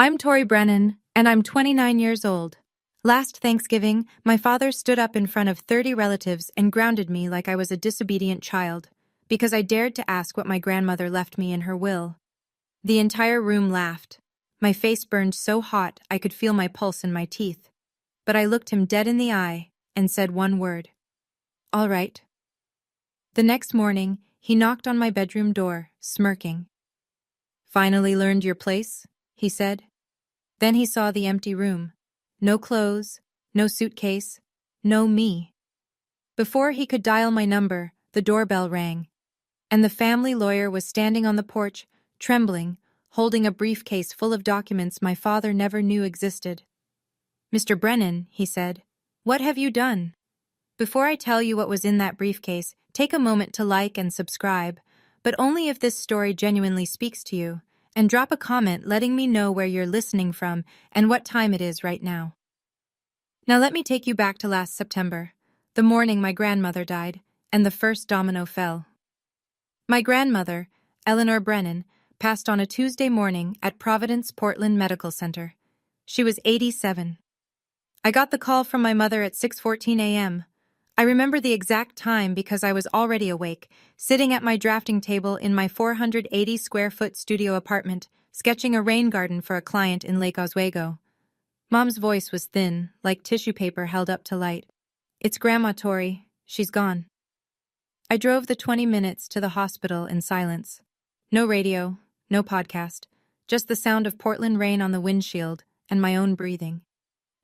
I'm Tori Brennan, and I'm 29 years old. Last Thanksgiving, my father stood up in front of 30 relatives and grounded me like I was a disobedient child, because I dared to ask what my grandmother left me in her will. The entire room laughed. My face burned so hot I could feel my pulse in my teeth. But I looked him dead in the eye and said one word. All right. The next morning, he knocked on my bedroom door, smirking. Finally learned your place? He said. Then he saw the empty room. No clothes, no suitcase, no me. Before he could dial my number, the doorbell rang, and the family lawyer was standing on the porch, trembling, holding a briefcase full of documents my father never knew existed. Mr. Brennan, he said, what have you done? Before I tell you what was in that briefcase, take a moment to like and subscribe, but only if this story genuinely speaks to you. And drop a comment letting me know where you're listening from and what time it is right now. Now let me take you back to last September, the morning my grandmother died, and the first domino fell. My grandmother, Eleanor Brennan, passed on a Tuesday morning at Providence Portland Medical Center. She was 87. I got the call from my mother at 6:14 a.m. I remember the exact time because I was already awake, sitting at my drafting table in my 480-square-foot studio apartment, sketching a rain garden for a client in Lake Oswego. Mom's voice was thin, like tissue paper held up to light. It's Grandma Tori. She's gone. I drove the 20 minutes to the hospital in silence. No radio, no podcast, just the sound of Portland rain on the windshield and my own breathing.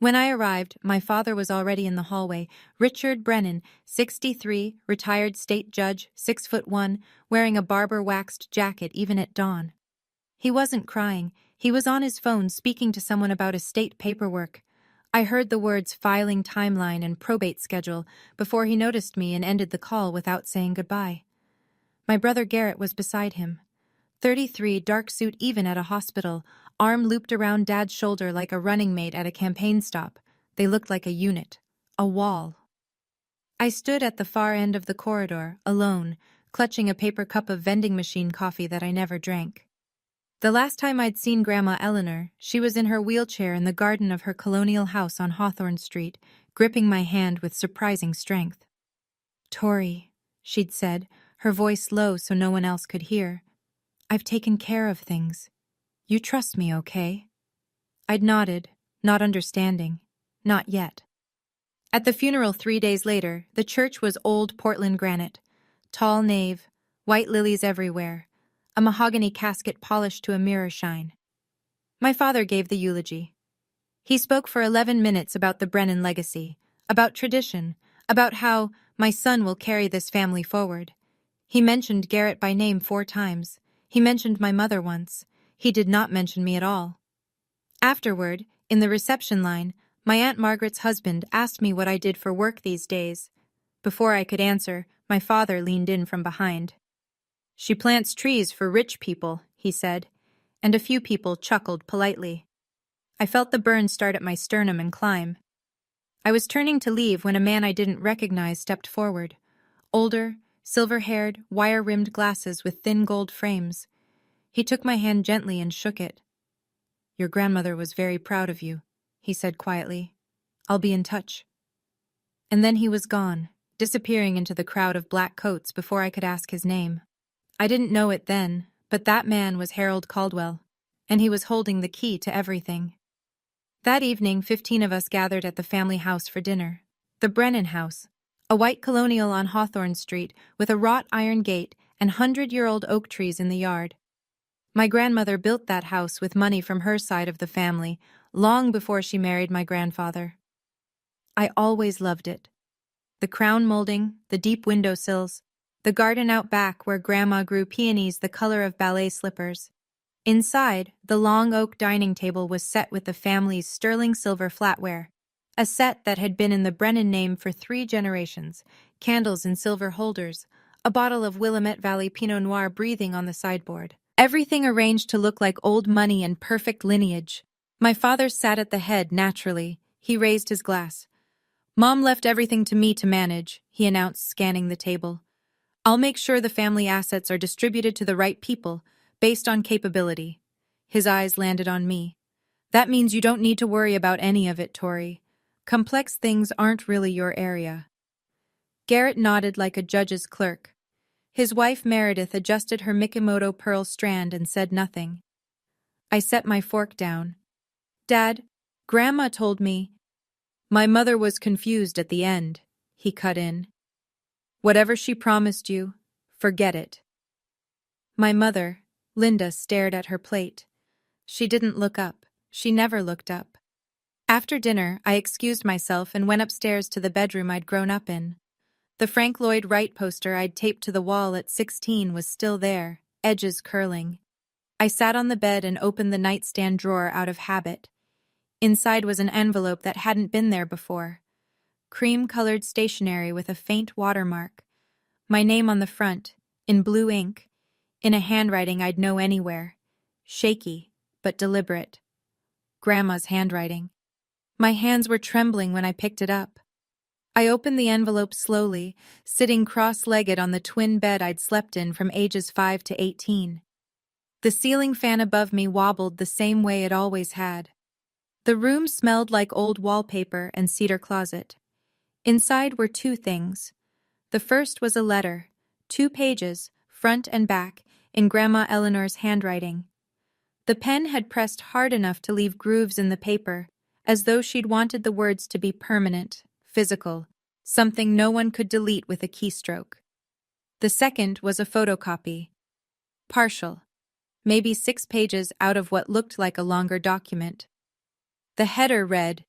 When I arrived, my father was already in the hallway. Richard Brennan, 63, retired state judge, 6'1", wearing a barber-waxed jacket even at dawn. He wasn't crying. He was on his phone speaking to someone about estate paperwork. I heard the words filing timeline and probate schedule before he noticed me and ended the call without saying goodbye. My brother Garrett was beside him. 33, dark suit even at a hospital, arm looped around Dad's shoulder like a running mate at a campaign stop. They looked like a unit, a wall. I stood at the far end of the corridor, alone, clutching a paper cup of vending machine coffee that I never drank. The last time I'd seen Grandma Eleanor, she was in her wheelchair in the garden of her colonial house on Hawthorne Street, gripping my hand with surprising strength. Tori, she'd said, her voice low so no one else could hear. I've taken care of things. You trust me, okay? I'd nodded, not understanding. Not yet. At the funeral 3 days later, the church was old Portland granite. Tall nave, white lilies everywhere, a mahogany casket polished to a mirror shine. My father gave the eulogy. He spoke for 11 minutes about the Brennan legacy, about tradition, about how my son will carry this family forward. He mentioned Garrett by name 4 times. He mentioned my mother once. He did not mention me at all. Afterward, in the reception line, my Aunt Margaret's husband asked me what I did for work these days. Before I could answer, my father leaned in from behind. She plants trees for rich people, he said, and a few people chuckled politely. I felt the burn start at my sternum and climb. I was turning to leave when a man I didn't recognize stepped forward. Older, silver-haired, wire-rimmed glasses with thin gold frames. He took my hand gently and shook it. Your grandmother was very proud of you, he said quietly. I'll be in touch. And then he was gone, disappearing into the crowd of black coats before I could ask his name. I didn't know it then, but that man was Harold Caldwell, and he was holding the key to everything. That evening, 15 of us gathered at the family house for dinner. The Brennan house, a white colonial on Hawthorne Street with a wrought iron gate and 100-year-old oak trees in the yard. My grandmother built that house with money from her side of the family, long before she married my grandfather. I always loved it. The crown molding, the deep windowsills, the garden out back where Grandma grew peonies the color of ballet slippers. Inside, the long oak dining table was set with the family's sterling silver flatware, a set that had been in the Brennan name for 3 generations, candles in silver holders, a bottle of Willamette Valley Pinot Noir breathing on the sideboard. Everything arranged to look like old money and perfect lineage. My father sat at the head naturally. He raised his glass. Mom left everything to me to manage, he announced, scanning the table. I'll make sure the family assets are distributed to the right people, based on capability. His eyes landed on me. That means you don't need to worry about any of it, Tori. Complex things aren't really your area. Garrett nodded like a judge's clerk. His wife Meredith adjusted her Mikimoto pearl strand and said nothing. I set my fork down. Dad, Grandma told me. My mother was confused at the end, he cut in. Whatever she promised you, forget it. My mother, Linda, stared at her plate. She didn't look up. She never looked up. After dinner, I excused myself and went upstairs to the bedroom I'd grown up in. The Frank Lloyd Wright poster I'd taped to the wall at 16 was still there, edges curling. I sat on the bed and opened the nightstand drawer out of habit. Inside was an envelope that hadn't been there before. Cream-colored stationery with a faint watermark. My name on the front, in blue ink, in a handwriting I'd know anywhere. Shaky, but deliberate. Grandma's handwriting. My hands were trembling when I picked it up. I opened the envelope slowly, sitting cross-legged on the twin bed I'd slept in from ages 5 to 18. The ceiling fan above me wobbled the same way it always had. The room smelled like old wallpaper and cedar closet. Inside were two things. The first was a letter, 2 pages, front and back, in Grandma Eleanor's handwriting. The pen had pressed hard enough to leave grooves in the paper, as though she'd wanted the words to be permanent, physical, something no one could delete with a keystroke. The second was a photocopy. Partial. Maybe 6 pages out of what looked like a longer document. The header read,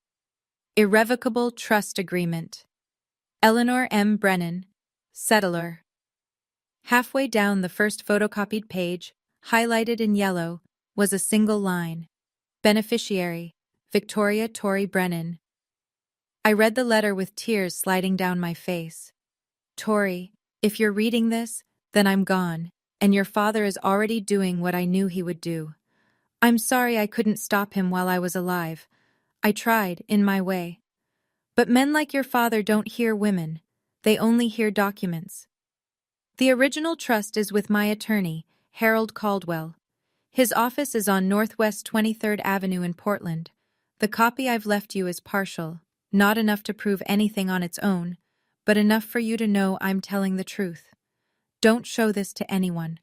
Irrevocable Trust Agreement. Eleanor M. Brennan, Settler. Halfway down the first photocopied page, highlighted in yellow, was a single line. Beneficiary, Victoria Tori Brennan. I read the letter with tears sliding down my face. Tori, if you're reading this, then I'm gone, and your father is already doing what I knew he would do. I'm sorry I couldn't stop him while I was alive. I tried, in my way. But men like your father don't hear women. They only hear documents. The original trust is with my attorney, Harold Caldwell. His office is on Northwest 23rd Avenue in Portland. The copy I've left you is partial, not enough to prove anything on its own, but enough for you to know I'm telling the truth. Don't show this to anyone.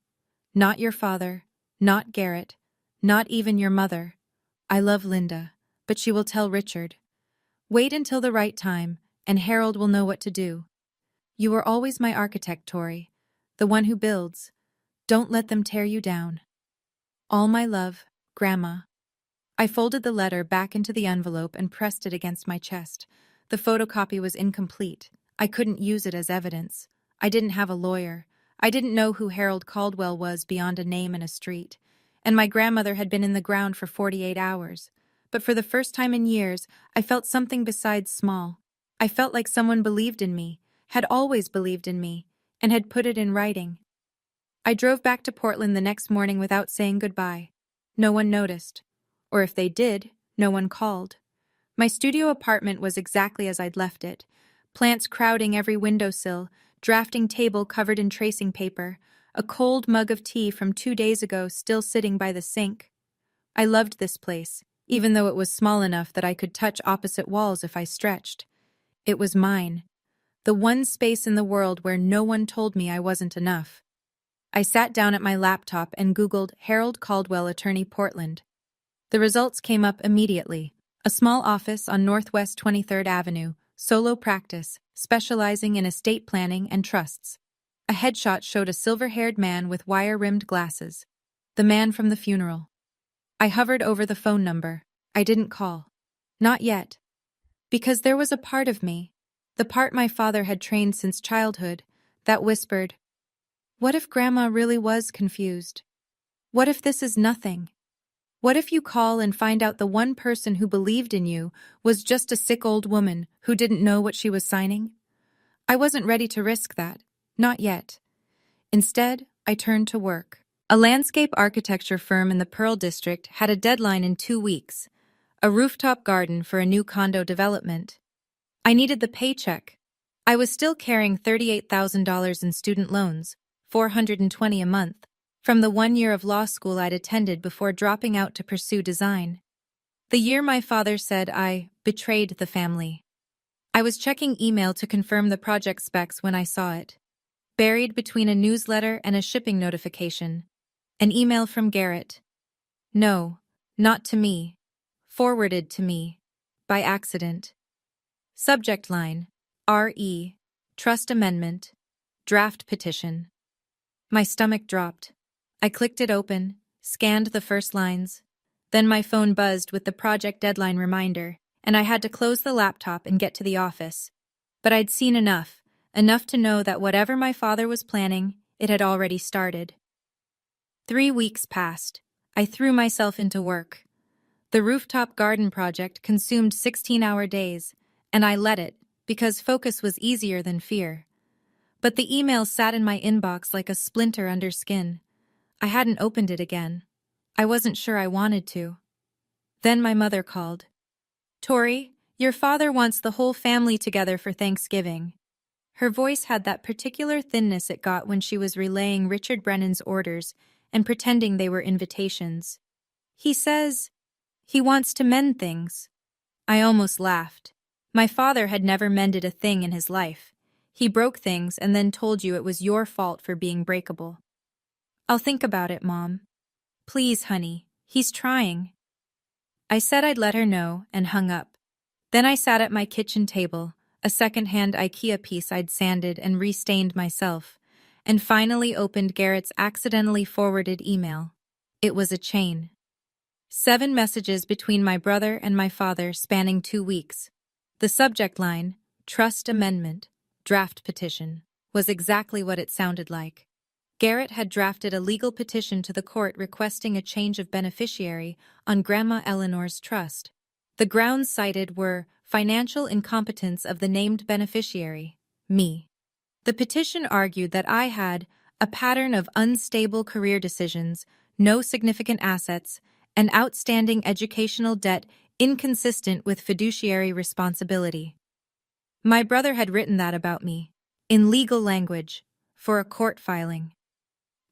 Not your father, not Garrett, not even your mother. I love Linda, but she will tell Richard. Wait until the right time, and Harold will know what to do. You were always my architect, Tori, the one who builds. Don't let them tear you down. All my love, Grandma. I folded the letter back into the envelope and pressed it against my chest. The photocopy was incomplete. I couldn't use it as evidence. I didn't have a lawyer. I didn't know who Harold Caldwell was beyond a name and a street. And my grandmother had been in the ground for 48 hours. But for the first time in years, I felt something besides small. I felt like someone believed in me, had always believed in me, and had put it in writing. I drove back to Portland the next morning without saying goodbye. No one noticed. Or if they did, no one called. My studio apartment was exactly as I'd left it. Plants crowding every windowsill, drafting table covered in tracing paper, a cold mug of tea from 2 days ago still sitting by the sink. I loved this place, even though it was small enough that I could touch opposite walls if I stretched. It was mine. The one space in the world where no one told me I wasn't enough. I sat down at my laptop and Googled Harold Caldwell Attorney Portland. The results came up immediately. A small office on Northwest 23rd Avenue, solo practice, specializing in estate planning and trusts. A headshot showed a silver-haired man with wire-rimmed glasses. The man from the funeral. I hovered over the phone number. I didn't call. Not yet. Because there was a part of me, the part my father had trained since childhood, that whispered, what if Grandma really was confused? What if this is nothing? What if you call and find out the one person who believed in you was just a sick old woman who didn't know what she was signing? I wasn't ready to risk that. Not yet. Instead, I turned to work. A landscape architecture firm in the Pearl District had a deadline in 2 weeks, a rooftop garden for a new condo development. I needed the paycheck. I was still carrying $38,000 in student loans, $420 a month, from the 1 year of law school I'd attended before dropping out to pursue design. The year my father said I betrayed the family. I was checking email to confirm the project specs when I saw it. Buried between a newsletter and a shipping notification. An email from Garrett. No, not to me. Forwarded to me. By accident. Subject line. R.E. Trust Amendment. Draft Petition. My stomach dropped. I clicked it open, scanned the first lines. Then my phone buzzed with the project deadline reminder, and I had to close the laptop and get to the office. But I'd seen enough to know that whatever my father was planning, it had already started. 3 weeks passed. I threw myself into work. The rooftop garden project consumed 16-hour days, and I let it, because focus was easier than fear. But the email sat in my inbox like a splinter under skin. I hadn't opened it again. I wasn't sure I wanted to. Then my mother called. "Tori, your father wants the whole family together for Thanksgiving." Her voice had that particular thinness it got when she was relaying Richard Brennan's orders and pretending they were invitations. "He says he wants to mend things." I almost laughed. My father had never mended a thing in his life. He broke things and then told you it was your fault for being breakable. "I'll think about it, Mom." "Please, honey, he's trying." I said I'd let her know and hung up. Then I sat at my kitchen table, a second-hand IKEA piece I'd sanded and restained myself, and finally opened Garrett's accidentally forwarded email. It was a chain. 7 messages between my brother and my father spanning 2 weeks. The subject line, Trust Amendment, Draft Petition, was exactly what it sounded like. Garrett had drafted a legal petition to the court requesting a change of beneficiary on Grandma Eleanor's trust. The grounds cited were financial incompetence of the named beneficiary, me. The petition argued that I had a pattern of unstable career decisions, no significant assets, and outstanding educational debt inconsistent with fiduciary responsibility. My brother had written that about me, in legal language, for a court filing.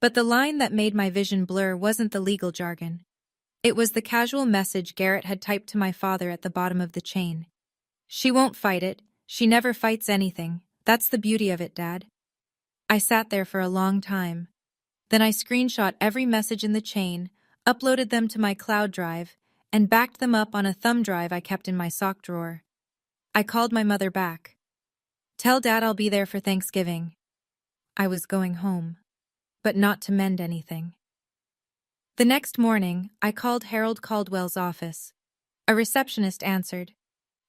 But the line that made my vision blur wasn't the legal jargon. It was the casual message Garrett had typed to my father at the bottom of the chain. "She won't fight it. She never fights anything. That's the beauty of it, Dad." I sat there for a long time. Then I screenshot every message in the chain, uploaded them to my cloud drive, and backed them up on a thumb drive I kept in my sock drawer. I called my mother back. "Tell Dad I'll be there for Thanksgiving." I was going home, but not to mend anything. The next morning, I called Harold Caldwell's office. A receptionist answered.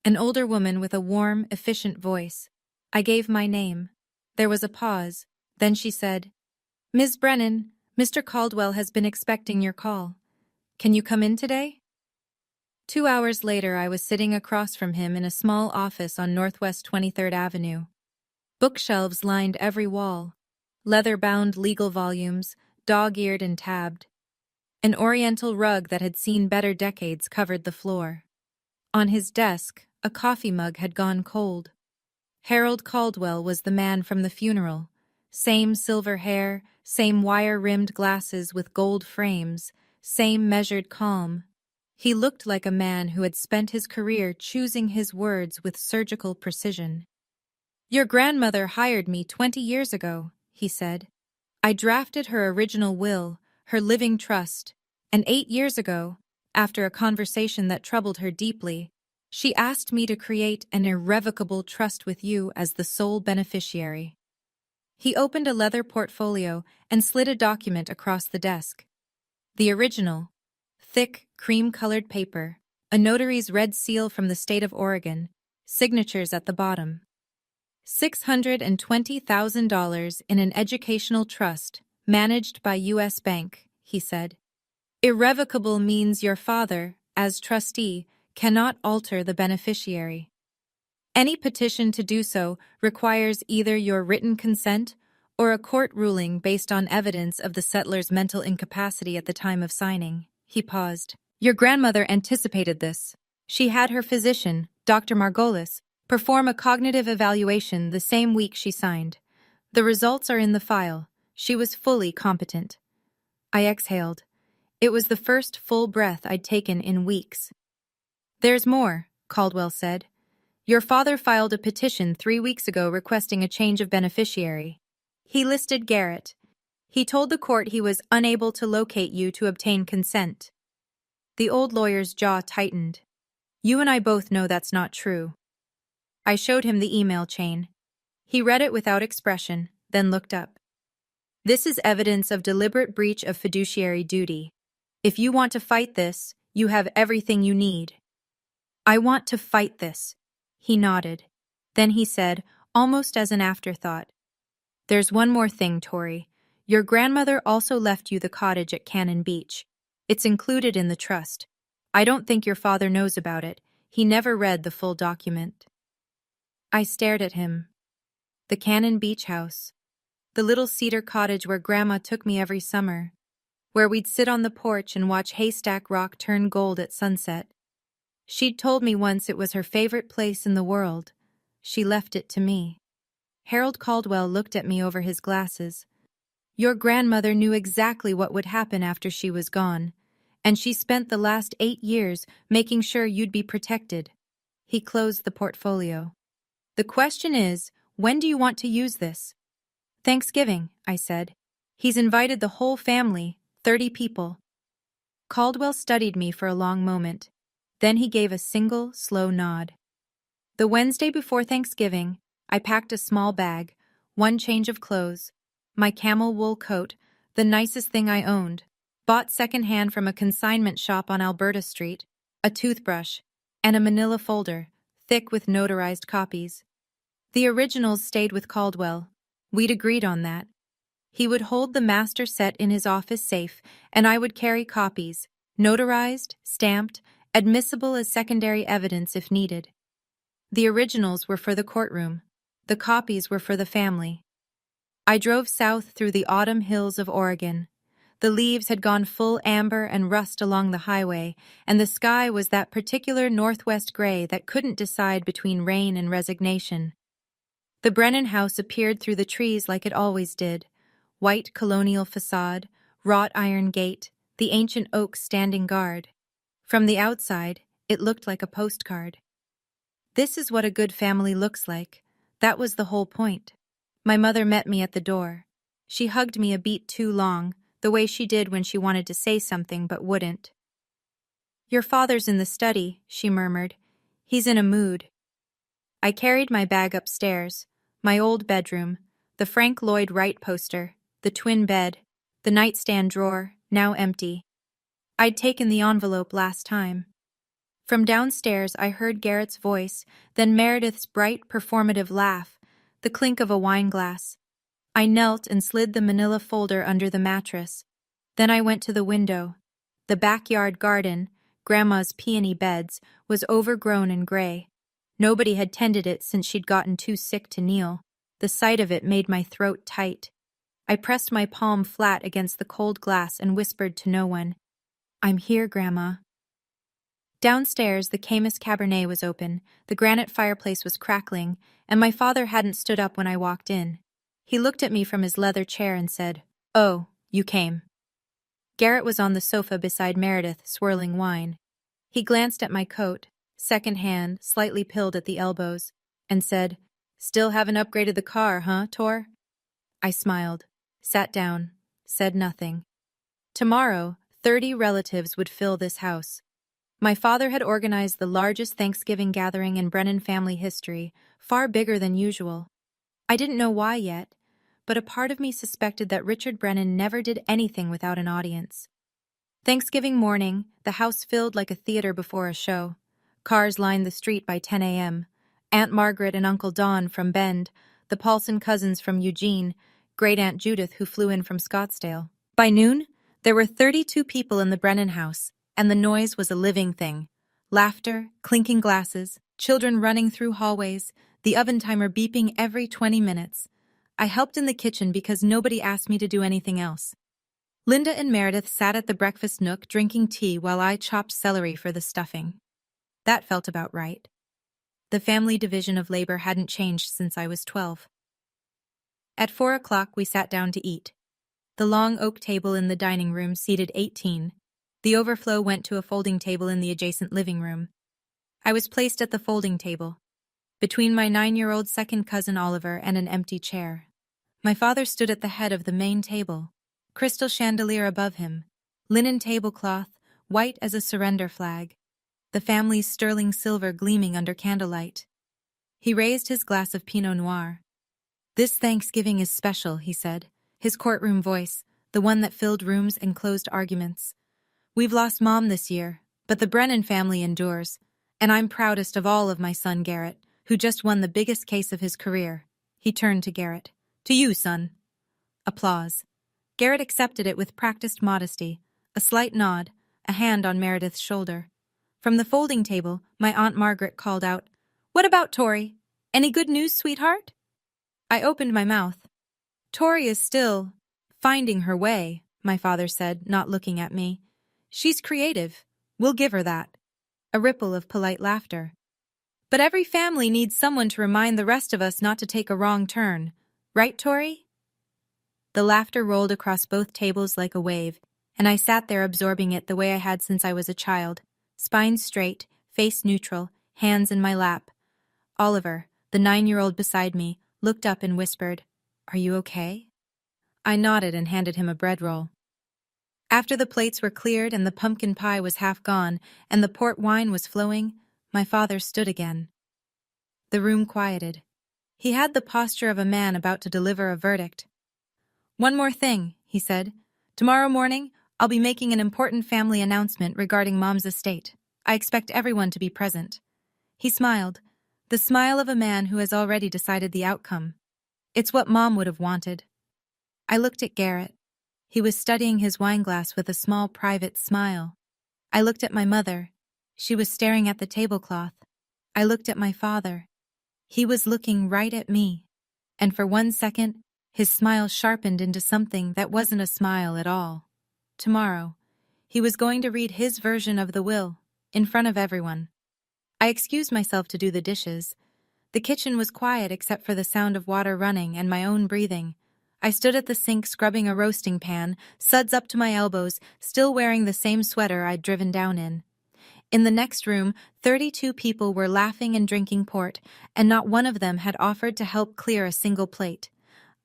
An older woman with a warm, efficient voice. I gave my name. There was a pause. Then she said, "Ms. Brennan, Mr. Caldwell has been expecting your call. Can you come in today?" 2 hours later, I was sitting across from him in a small office on Northwest 23rd Avenue. Bookshelves lined every wall. Leather-bound legal volumes, dog-eared and tabbed. An oriental rug that had seen better decades covered the floor. On his desk, a coffee mug had gone cold. Harold Caldwell was the man from the funeral. Same silver hair, same wire-rimmed glasses with gold frames, same measured calm. He looked like a man who had spent his career choosing his words with surgical precision. "Your grandmother hired me 20 years ago," he said. "I drafted her original will, her living trust, and 8 years ago, after a conversation that troubled her deeply, she asked me to create an irrevocable trust with you as the sole beneficiary." He opened a leather portfolio and slid a document across the desk. The original, thick, cream-colored paper, a notary's red seal from the state of Oregon, signatures at the bottom. $620,000 in an educational trust, managed by U.S. Bank, he said. Irrevocable means your father, as trustee, cannot alter the beneficiary. Any petition to do so requires either your written consent or a court ruling based on evidence of the settler's mental incapacity at the time of signing. He paused. Your grandmother anticipated this. She had her physician, Dr. Margolis, perform a cognitive evaluation the same week she signed. The results are in the file. She was fully competent. I exhaled. It was the first full breath I'd taken in weeks. There's more, Caldwell said. Your father filed a petition 3 weeks ago requesting a change of beneficiary. He listed Garrett. He told the court he was unable to locate you to obtain consent. The old lawyer's jaw tightened. You and I both know that's not true. I showed him the email chain. He read it without expression, then looked up. This is evidence of deliberate breach of fiduciary duty. If you want to fight this, you have everything you need. I want to fight this. He nodded. Then he said, almost as an afterthought, there's one more thing, Tori. Your grandmother also left you the cottage at Cannon Beach. It's included in the trust. I don't think your father knows about it. He never read the full document. I stared at him. The Cannon Beach house. The little cedar cottage where Grandma took me every summer. Where we'd sit on the porch and watch Haystack Rock turn gold at sunset. She'd told me once it was her favorite place in the world. She left it to me. Harold Caldwell looked at me over his glasses. Your grandmother knew exactly what would happen after she was gone, and she spent the last 8 years making sure you'd be protected. He closed the portfolio. The question is, when do you want to use this? Thanksgiving, I said. He's invited the whole family, 30 people. Caldwell studied me for a long moment. Then he gave a single, slow nod. The Wednesday before Thanksgiving, I packed a small bag, 1 change of clothes, my camel wool coat, the nicest thing I owned, bought secondhand from a consignment shop on Alberta Street, a toothbrush, and a manila folder, thick with notarized copies. The originals stayed with Caldwell. We'd agreed on that. He would hold the master set in his office safe, and I would carry copies, notarized, stamped, admissible as secondary evidence if needed. The originals were for the courtroom. The copies were for the family. I drove south through the autumn hills of Oregon. The leaves had gone full amber and rust along the highway, and the sky was that particular northwest gray that couldn't decide between rain and resignation. The Brennan house appeared through the trees like it always did. White colonial facade, wrought iron gate, the ancient oaks standing guard. From the outside, it looked like a postcard. This is what a good family looks like. That was the whole point. My mother met me at the door. She hugged me a beat too long, the way she did when she wanted to say something but wouldn't. Your father's in the study, she murmured. He's in a mood. I carried my bag upstairs, my old bedroom, the Frank Lloyd Wright poster, the twin bed, the nightstand drawer, now empty. I'd taken the envelope last time. From downstairs I heard Garrett's voice, then Meredith's bright, performative laugh, the clink of a wine glass. I knelt and slid the manila folder under the mattress. Then I went to the window. The backyard garden, Grandma's peony beds, was overgrown and gray. Nobody had tended it since she'd gotten too sick to kneel. The sight of it made my throat tight. I pressed my palm flat against the cold glass and whispered to no one, I'm here, Grandma. Downstairs, the Camus Cabernet was open, the granite fireplace was crackling, and my father hadn't stood up when I walked in. He looked at me from his leather chair and said, Oh, you came. Garrett was on the sofa beside Meredith, swirling wine. He glanced at my coat, second-hand, slightly pilled at the elbows, and said, Still haven't upgraded the car, huh, Tor? I smiled, sat down, said nothing. Tomorrow, 30 relatives would fill this house. My father had organized the largest Thanksgiving gathering in Brennan family history, far bigger than usual. I didn't know why yet, but a part of me suspected that Richard Brennan never did anything without an audience. Thanksgiving morning, the house filled like a theater before a show. Cars lined the street by 10 a.m. Aunt Margaret and Uncle Don from Bend, the Paulson cousins from Eugene, Great-Aunt Judith who flew in from Scottsdale. By noon, there were 32 people in the Brennan house, and the noise was a living thing. Laughter, clinking glasses, children running through hallways, the oven timer beeping every 20 minutes. I helped in the kitchen because nobody asked me to do anything else. Linda and Meredith sat at the breakfast nook drinking tea while I chopped celery for the stuffing. That felt about right. The family division of labor hadn't changed since I was 12. At 4 o'clock we sat down to eat. The long oak table in the dining room seated 18. The overflow went to a folding table in the adjacent living room. I was placed at the folding table, between my 9-year-old second cousin Oliver and an empty chair. My father stood at the head of the main table, crystal chandelier above him, linen tablecloth, white as a surrender flag, the family's sterling silver gleaming under candlelight. He raised his glass of Pinot Noir. "This Thanksgiving is special," he said, his courtroom voice, the one that filled rooms and closed arguments. "We've lost Mom this year, but the Brennan family endures, and I'm proudest of all of my son Garrett, who just won the biggest case of his career." He turned to Garrett. "To you, son." Applause. Garrett accepted it with practiced modesty, a slight nod, a hand on Meredith's shoulder. From the folding table, my Aunt Margaret called out, "What about Tori? Any good news, sweetheart?" I opened my mouth. "Tori is still finding her way," my father said, not looking at me. "She's creative. We'll give her that." A ripple of polite laughter. "But every family needs someone to remind the rest of us not to take a wrong turn. Right, Tori?" The laughter rolled across both tables like a wave, and I sat there absorbing it the way I had since I was a child, spine straight, face neutral, hands in my lap. Oliver, the 9-year-old beside me, looked up and whispered, "Are you okay?" I nodded and handed him a bread roll. After the plates were cleared and the pumpkin pie was half gone and the port wine was flowing, my father stood again. The room quieted. He had the posture of a man about to deliver a verdict. "One more thing," he said. "Tomorrow morning, I'll be making an important family announcement regarding Mom's estate. I expect everyone to be present." He smiled, the smile of a man who has already decided the outcome. It's what Mom would have wanted. I looked at Garrett. He was studying his wineglass with a small private smile. I looked at my mother. She was staring at the tablecloth. I looked at my father. He was looking right at me. And for 1 second, his smile sharpened into something that wasn't a smile at all. Tomorrow, he was going to read his version of the will, in front of everyone. I excused myself to do the dishes. The kitchen was quiet except for the sound of water running and my own breathing. I stood at the sink scrubbing a roasting pan, suds up to my elbows, still wearing the same sweater I'd driven down in. In the next room, 32 people were laughing and drinking port, and not one of them had offered to help clear a single plate.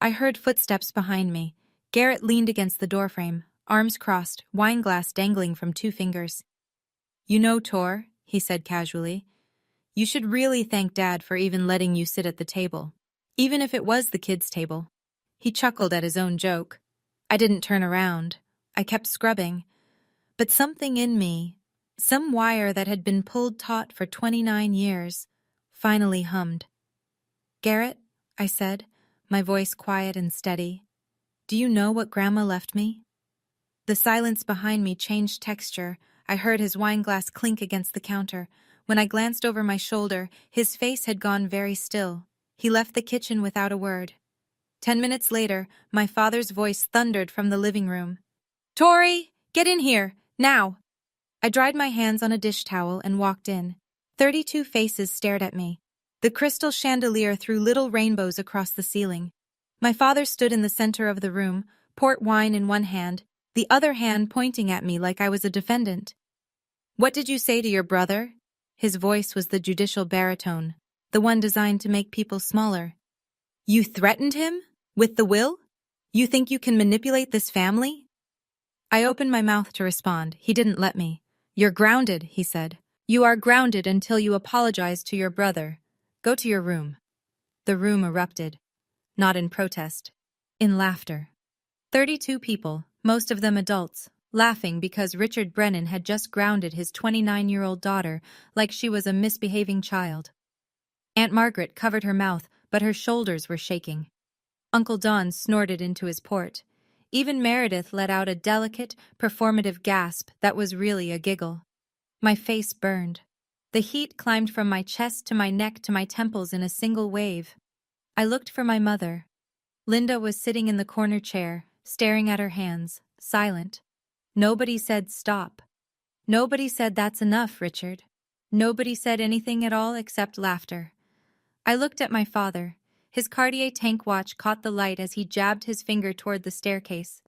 I heard footsteps behind me. Garrett leaned against the doorframe, arms crossed, wineglass dangling from 2 fingers. "You know, Tor," he said casually, "you should really thank Dad for even letting you sit at the table, even if it was the kids' table." He chuckled at his own joke. I didn't turn around. I kept scrubbing. But something in me, some wire that had been pulled taut for 29 years, finally hummed. "Garrett," I said, my voice quiet and steady, "do you know what Grandma left me?" The silence behind me changed texture. I heard his wineglass clink against the counter. When I glanced over my shoulder, his face had gone very still. He left the kitchen without a word. 10 minutes later, my father's voice thundered from the living room. "Tori, get in here, now!" I dried my hands on a dish towel and walked in. 32 faces stared at me. The crystal chandelier threw little rainbows across the ceiling. My father stood in the center of the room, port wine in one hand, the other hand pointing at me like I was a defendant. "What did you say to your brother?" His voice was the judicial baritone, the one designed to make people smaller. "You threatened him? With the will? You think you can manipulate this family?" I opened my mouth to respond. He didn't let me. "You're grounded," he said. "You are grounded until you apologize to your brother. Go to your room." The room erupted. Not in protest. In laughter. 32 people, most of them adults, laughing because Richard Brennan had just grounded his 29-year-old daughter like she was a misbehaving child. Aunt Margaret covered her mouth, but her shoulders were shaking. Uncle Don snorted into his port. Even Meredith let out a delicate, performative gasp that was really a giggle. My face burned. The heat climbed from my chest to my neck to my temples in a single wave. I looked for my mother. Linda was sitting in the corner chair, staring at her hands, silent. Nobody said stop. Nobody said that's enough, Richard. Nobody said anything at all except laughter. I looked at my father. His Cartier tank watch caught the light as he jabbed his finger toward the staircase.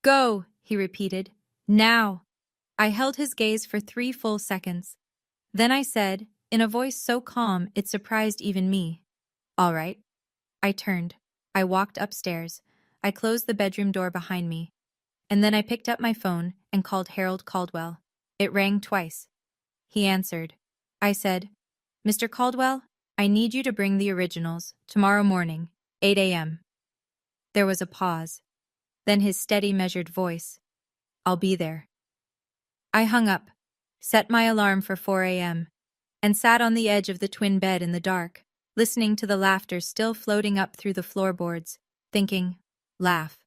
"Go," he repeated. "Now." I held his gaze for 3 full seconds. Then I said, in a voice so calm it surprised even me. "All right." I turned. I walked upstairs. I closed the bedroom door behind me. And then I picked up my phone and called Harold Caldwell. It rang twice. He answered. I said, "Mr. Caldwell, I need you to bring the originals, tomorrow morning, 8 a.m. There was a pause. Then his steady, measured voice. "I'll be there." I hung up, set my alarm for 4 a.m., and sat on the edge of the twin bed in the dark, listening to the laughter still floating up through the floorboards, thinking, laugh,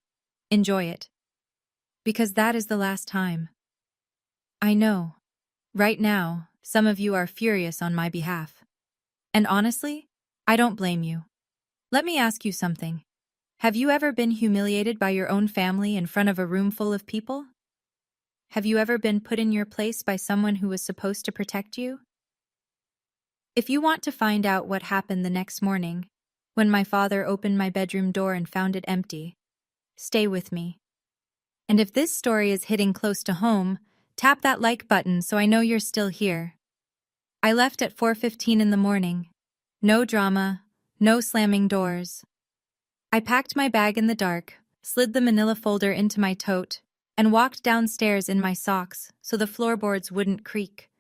enjoy it. Because that is the last time. I know. Right now, some of you are furious on my behalf. And honestly, I don't blame you. Let me ask you something. Have you ever been humiliated by your own family in front of a room full of people? Have you ever been put in your place by someone who was supposed to protect you? If you want to find out what happened the next morning, when my father opened my bedroom door and found it empty, stay with me. And if this story is hitting close to home, tap that like button so I know you're still here. I left at 4:15 in the morning. No drama, no slamming doors. I packed my bag in the dark, slid the manila folder into my tote, and walked downstairs in my socks so the floorboards wouldn't creak.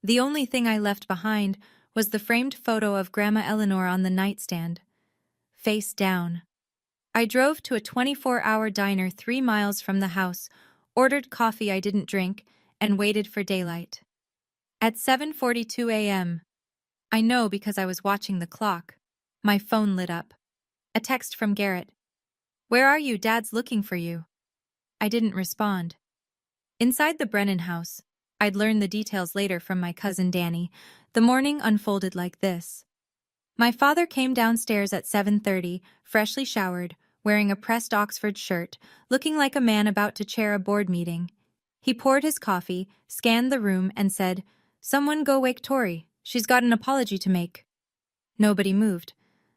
The only thing I left behind was the framed photo of Grandma Eleanor on the nightstand, face down. I drove to a 24-hour diner 3 miles from the house, ordered coffee I didn't drink, and waited for daylight. At 7:42 a.m., I know because I was watching the clock, my phone lit up. A text from Garrett. "Where are you? Dad's looking for you." I didn't respond. Inside the Brennan house, I'd learn the details later from my cousin Danny, the morning unfolded like this. My father came downstairs at 7:30, freshly showered, wearing a pressed Oxford shirt, looking like a man about to chair a board meeting. He poured his coffee, scanned the room, and said, "Someone go wake Tori. She's got an apology to make." Nobody moved.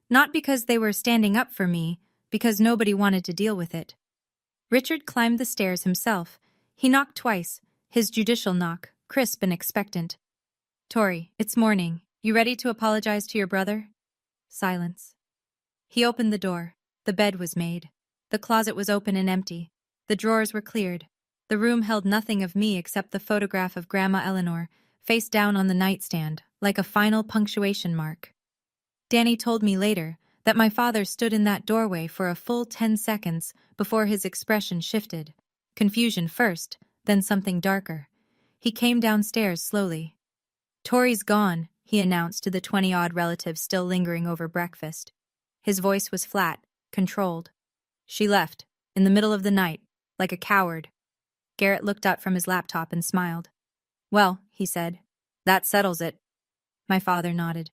Not because they were standing up for me, because nobody wanted to deal with it. Richard climbed the stairs himself. He knocked twice, his judicial knock, crisp and expectant. "Tori, it's morning. You ready to apologize to your brother?" Silence. He opened the door. The bed was made. The closet was open and empty. The drawers were cleared. The room held nothing of me except the photograph of Grandma Eleanor, face down on the nightstand, like a final punctuation mark. Danny told me later that my father stood in that doorway for a full 10 seconds before his expression shifted. Confusion first, then something darker. He came downstairs slowly. "Tori's gone," he announced to the 20-odd relatives still lingering over breakfast. His voice was flat, controlled. "She left, in the middle of the night, like a coward." Garrett looked up from his laptop and smiled. "Well," he said, "that settles it." My father nodded.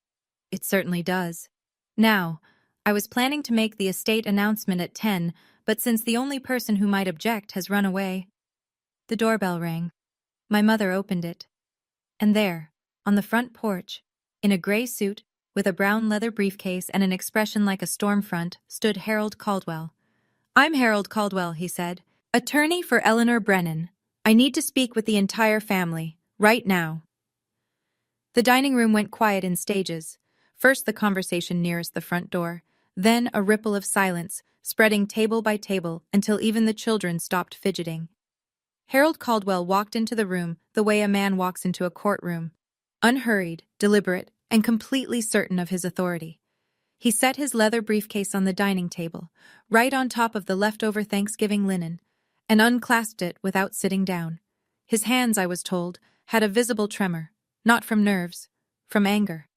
"It certainly does. Now, I was planning to make the estate announcement at 10, but since the only person who might object has run away..." The doorbell rang. My mother opened it. And there, on the front porch, in a gray suit, with a brown leather briefcase and an expression like a storm front, stood Harold Caldwell. "I'm Harold Caldwell," he said, "attorney for Eleanor Brennan. I need to speak with the entire family, right now." The dining room went quiet in stages. First the conversation nearest the front door, then a ripple of silence, spreading table by table until even the children stopped fidgeting. Harold Caldwell walked into the room the way a man walks into a courtroom, unhurried, deliberate, and completely certain of his authority. He set his leather briefcase on the dining table, right on top of the leftover Thanksgiving linen, and unclasped it without sitting down. His hands, I was told, had a visible tremor, not from nerves, from anger.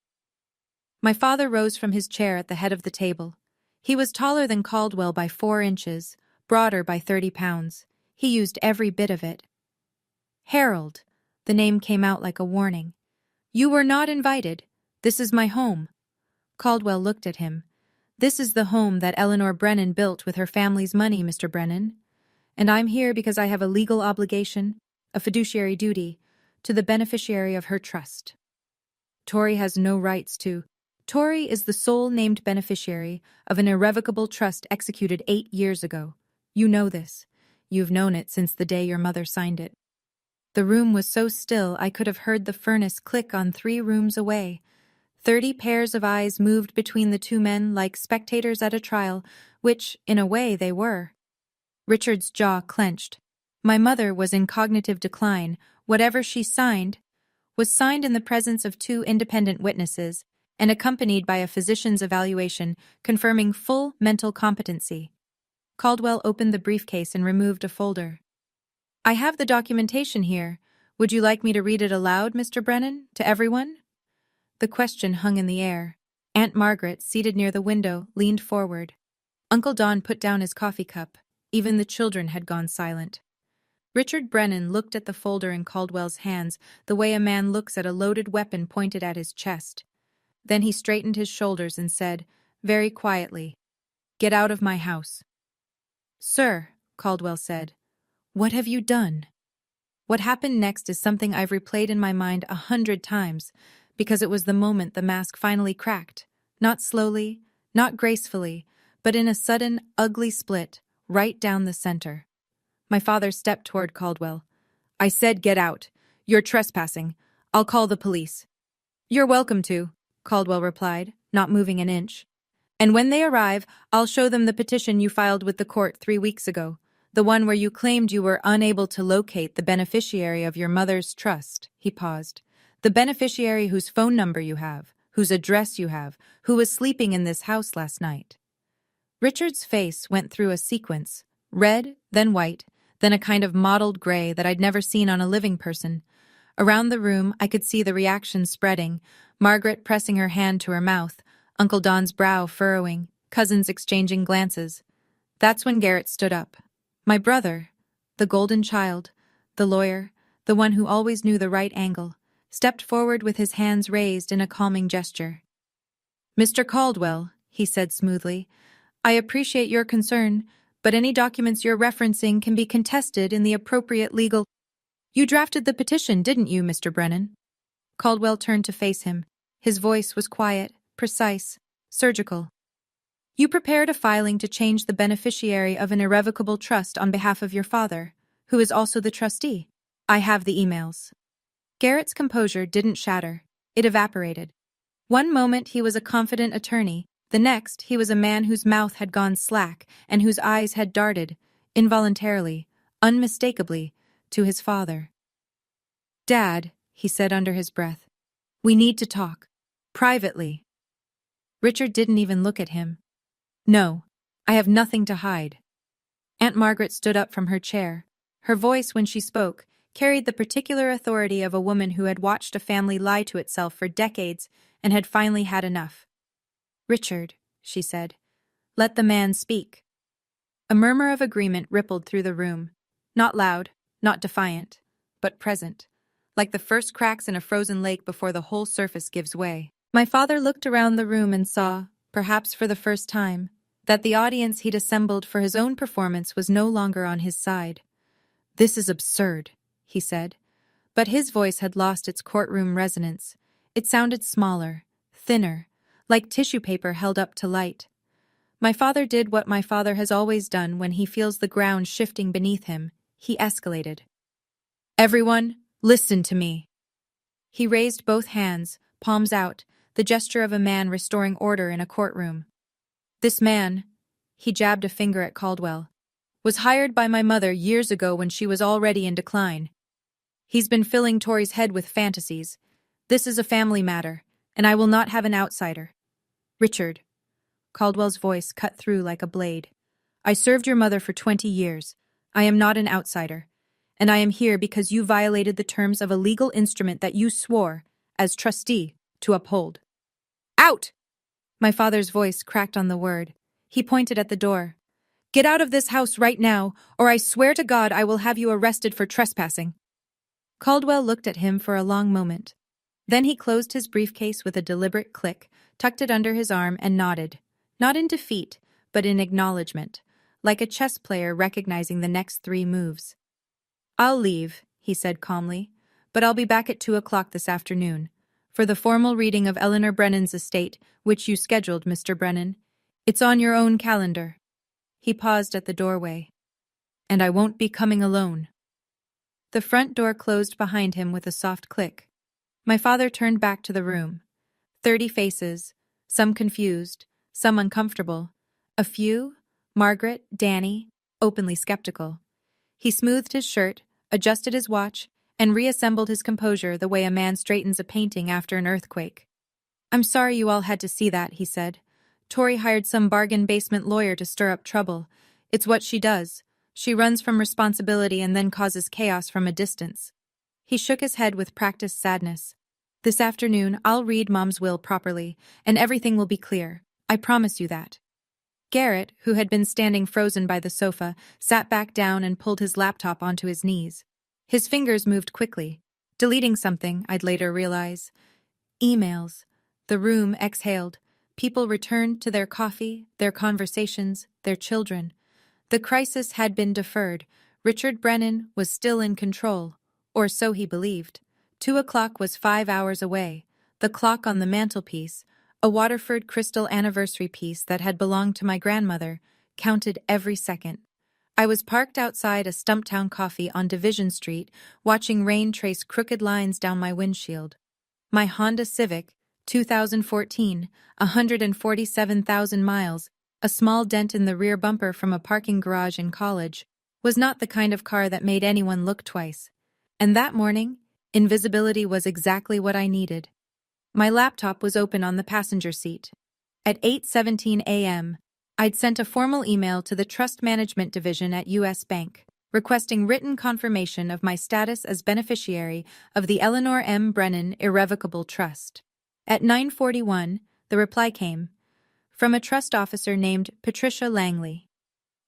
My father rose from his chair at the head of the table. He was taller than Caldwell by 4 inches, broader by 30 pounds. He used every bit of it. "Harold," the name came out like a warning. "You were not invited. This is my home." Caldwell looked at him. "This is the home that Eleanor Brennan built with her family's money, Mr. Brennan. And I'm here because I have a legal obligation, a fiduciary duty, to the beneficiary of her trust. Tori has no rights to..." Tori is the sole named beneficiary of an irrevocable trust executed 8 years ago. You know this. You've known it since the day your mother signed it. The room was so still I could have heard the furnace click on 3 rooms away. 30 pairs of eyes moved between the two men like spectators at a trial, which, in a way, they were. Richard's jaw clenched. My mother was in cognitive decline. Whatever she signed was signed in the presence of 2 independent witnesses and accompanied by a physician's evaluation confirming full mental competency. Caldwell opened the briefcase and removed a folder. "I have the documentation here. Would you like me to read it aloud, Mr. Brennan, to everyone?" The question hung in the air. Aunt Margaret, seated near the window, leaned forward. Uncle Don put down his coffee cup. Even the children had gone silent. Richard Brennan looked at the folder in Caldwell's hands the way a man looks at a loaded weapon pointed at his chest. Then he straightened his shoulders and said, very quietly, "Get out of my house." "Sir," Caldwell said, "what have you done?" What happened next is something I've replayed in my mind 100 times, because it was the moment the mask finally cracked. Not slowly, not gracefully, but in a sudden, ugly split, right down the center. My father stepped toward Caldwell. "I said get out. You're trespassing. I'll call the police." "You're welcome to," Caldwell replied, not moving an inch. "And when they arrive, I'll show them the petition you filed with the court 3 weeks ago, the one where you claimed you were unable to locate the beneficiary of your mother's trust." He paused. "The beneficiary whose phone number you have, whose address you have, who was sleeping in this house last night." Richard's face went through a sequence, red, then white, then a kind of mottled gray that I'd never seen on a living person. Around the room, I could see the reaction spreading, Margaret pressing her hand to her mouth, Uncle Don's brow furrowing, cousins exchanging glances. That's when Garrett stood up. My brother, the golden child, the lawyer, the one who always knew the right angle, stepped forward with his hands raised in a calming gesture. "Mr. Caldwell," he said smoothly, "I appreciate your concern, but any documents you're referencing can be contested in the appropriate legal—" "You drafted the petition, didn't you, Mr. Brennan?" Caldwell turned to face him. His voice was quiet, precise, surgical. "You prepared a filing to change the beneficiary of an irrevocable trust on behalf of your father, who is also the trustee. I have the emails." Garrett's composure didn't shatter. It evaporated. One moment he was a confident attorney, the next he was a man whose mouth had gone slack and whose eyes had darted, involuntarily, unmistakably, to his father. "Dad," he said under his breath, "we need to talk. Privately." Richard didn't even look at him. "No, I have nothing to hide." Aunt Margaret stood up from her chair. Her voice, when she spoke, carried the particular authority of a woman who had watched a family lie to itself for decades and had finally had enough. "Richard," she said, "let the man speak." A murmur of agreement rippled through the room. Not loud, not defiant, but present, like the first cracks in a frozen lake before the whole surface gives way. My father looked around the room and saw, perhaps for the first time, that the audience he'd assembled for his own performance was no longer on his side. "This is absurd," he said. But his voice had lost its courtroom resonance. It sounded smaller, thinner, like tissue paper held up to light. My father did what my father has always done when he feels the ground shifting beneath him. He escalated. "Everyone, listen to me." He raised both hands, palms out, the gesture of a man restoring order in a courtroom. "This man," he jabbed a finger at Caldwell, "was hired by my mother years ago when she was already in decline. He's been filling Tori's head with fantasies. This is a family matter, and I will not have an outsider. Richard," Caldwell's voice cut through like a blade, "I served your mother for 20 years. I am not an outsider, and I am here because you violated the terms of a legal instrument that you swore, as trustee, to uphold." "Out!" My father's voice cracked on the word. He pointed at the door. "Get out of this house right now, or I swear to God I will have you arrested for trespassing." Caldwell looked at him for a long moment. Then he closed his briefcase with a deliberate click, tucked it under his arm, and nodded. Not in defeat, but in acknowledgement, like a chess player recognizing the next 3 moves. "I'll leave," he said calmly, "but I'll be back at 2 o'clock this afternoon, for the formal reading of Eleanor Brennan's estate, which you scheduled, Mr. Brennan. It's on your own calendar." He paused at the doorway. "And I won't be coming alone." The front door closed behind him with a soft click. My father turned back to the room. 30 faces, some confused, some uncomfortable. A few, Margaret, Danny, openly skeptical. He smoothed his shirt, adjusted his watch, and reassembled his composure the way a man straightens a painting after an earthquake. "I'm sorry you all had to see that," he said. "Tori hired some bargain basement lawyer to stir up trouble. It's what she does. She runs from responsibility and then causes chaos from a distance." He shook his head with practiced sadness. "This afternoon, I'll read Mom's will properly, and everything will be clear. I promise you that." Garrett, who had been standing frozen by the sofa, sat back down and pulled his laptop onto his knees. His fingers moved quickly, deleting something, I'd later realize. Emails. The room exhaled. People returned to their coffee, their conversations, their children. The crisis had been deferred. Richard Brennan was still in control, or so he believed. 2 o'clock was 5 hours away. The clock on the mantelpiece, a Waterford crystal anniversary piece that had belonged to my grandmother, counted every second. I was parked outside a Stumptown Coffee on Division Street, watching rain trace crooked lines down my windshield. My Honda Civic, 2014, 147,000 miles, a small dent in the rear bumper from a parking garage in college, was not the kind of car that made anyone look twice. And that morning, invisibility was exactly what I needed. My laptop was open on the passenger seat. At 8:17 a.m., I'd sent a formal email to the Trust Management Division at U.S. Bank, requesting written confirmation of my status as beneficiary of the Eleanor M. Brennan Irrevocable Trust. At 9:41, the reply came, from a trust officer named Patricia Langley.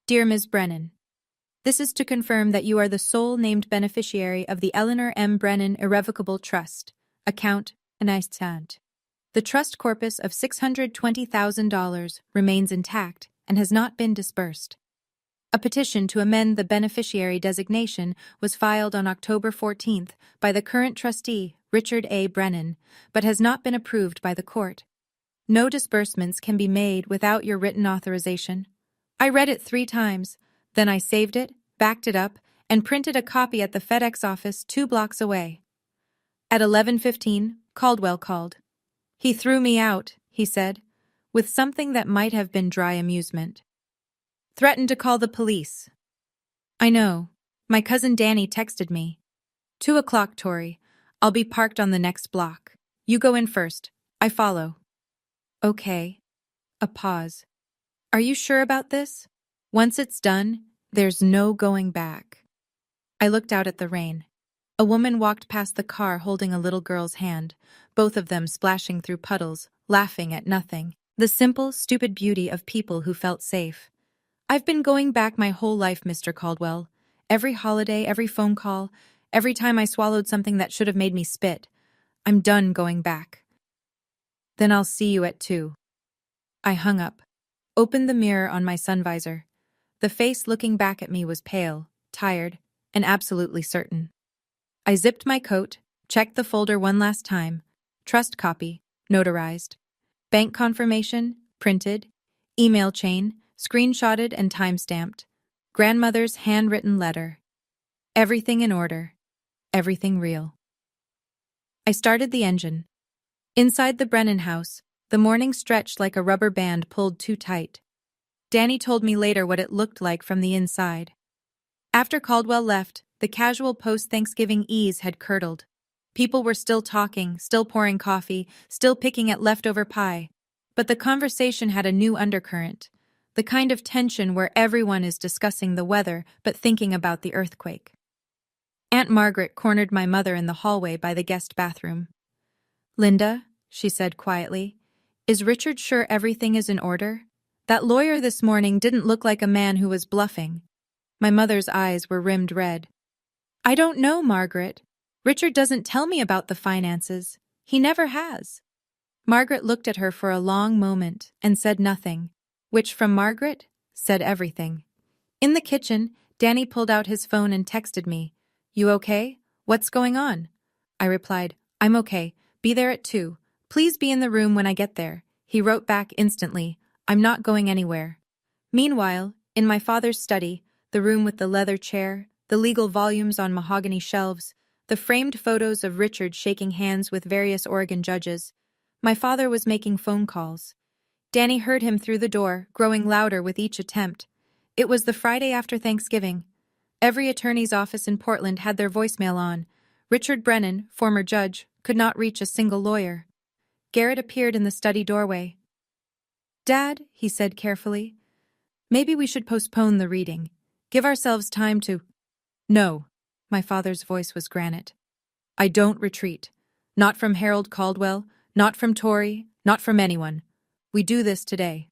"Dear Ms. Brennan, this is to confirm that you are the sole named beneficiary of the Eleanor M. Brennan Irrevocable Trust, account Annistant. The trust corpus of $620,000 remains intact and has not been disbursed. A petition to amend the beneficiary designation was filed on October 14th by the current trustee, Richard A. Brennan, but has not been approved by the court. No disbursements can be made without your written authorization." I read it 3 times, then I saved it, backed it up, and printed a copy at the FedEx office 2 blocks away. At 11:15, Caldwell called. "He threw me out," he said, with something that might have been dry amusement. "Threatened to call the police." "I know. My cousin Danny texted me. 2 o'clock, Tori. I'll be parked on the next block. You go in first. I follow." "Okay." A pause. "Are you sure about this? Once it's done, there's no going back." I looked out at the rain. A woman walked past the car holding a little girl's hand, both of them splashing through puddles, laughing at nothing. The simple, stupid beauty of people who felt safe. "I've been going back my whole life, Mr. Caldwell. Every holiday, every phone call, every time I swallowed something that should have made me spit. I'm done going back." "Then I'll see you at 2. I hung up, opened the mirror on my sun visor. The face looking back at me was pale, tired, and absolutely certain. I zipped my coat, checked the folder one last time. Trust copy, notarized. Bank confirmation, printed. Email chain, screenshotted and time-stamped. Grandmother's handwritten letter. Everything in order. Everything real. I started the engine. Inside the Brennan house, the morning stretched like a rubber band pulled too tight. Danny told me later what it looked like from the inside. After Caldwell left, the casual post-Thanksgiving ease had curdled. People were still talking, still pouring coffee, still picking at leftover pie. But the conversation had a new undercurrent, the kind of tension where everyone is discussing the weather but thinking about the earthquake. Aunt Margaret cornered my mother in the hallway by the guest bathroom. "Linda," she said quietly, "is Richard sure everything is in order? That lawyer this morning didn't look like a man who was bluffing." My mother's eyes were rimmed red. "I don't know, Margaret. Richard doesn't tell me about the finances. He never has." Margaret looked at her for a long moment and said nothing, which from Margaret said everything. In the kitchen, Danny pulled out his phone and texted me, "You okay? What's going on?" I replied, "I'm okay. Be there at 2. Please be in the room when I get there." He wrote back instantly, "I'm not going anywhere." Meanwhile, in my father's study, the room with the leather chair, the legal volumes on mahogany shelves, the framed photos of Richard shaking hands with various Oregon judges. My father was making phone calls. Danny heard him through the door, growing louder with each attempt. It was the Friday after Thanksgiving. Every attorney's office in Portland had their voicemail on. Richard Brennan, former judge, could not reach a single lawyer. Garrett appeared in the study doorway. "Dad," he said carefully, "maybe we should postpone the reading. Give ourselves time to—" "No," my father's voice was granite. "I don't retreat. Not from Harold Caldwell, not from Tori, not from anyone. We do this today."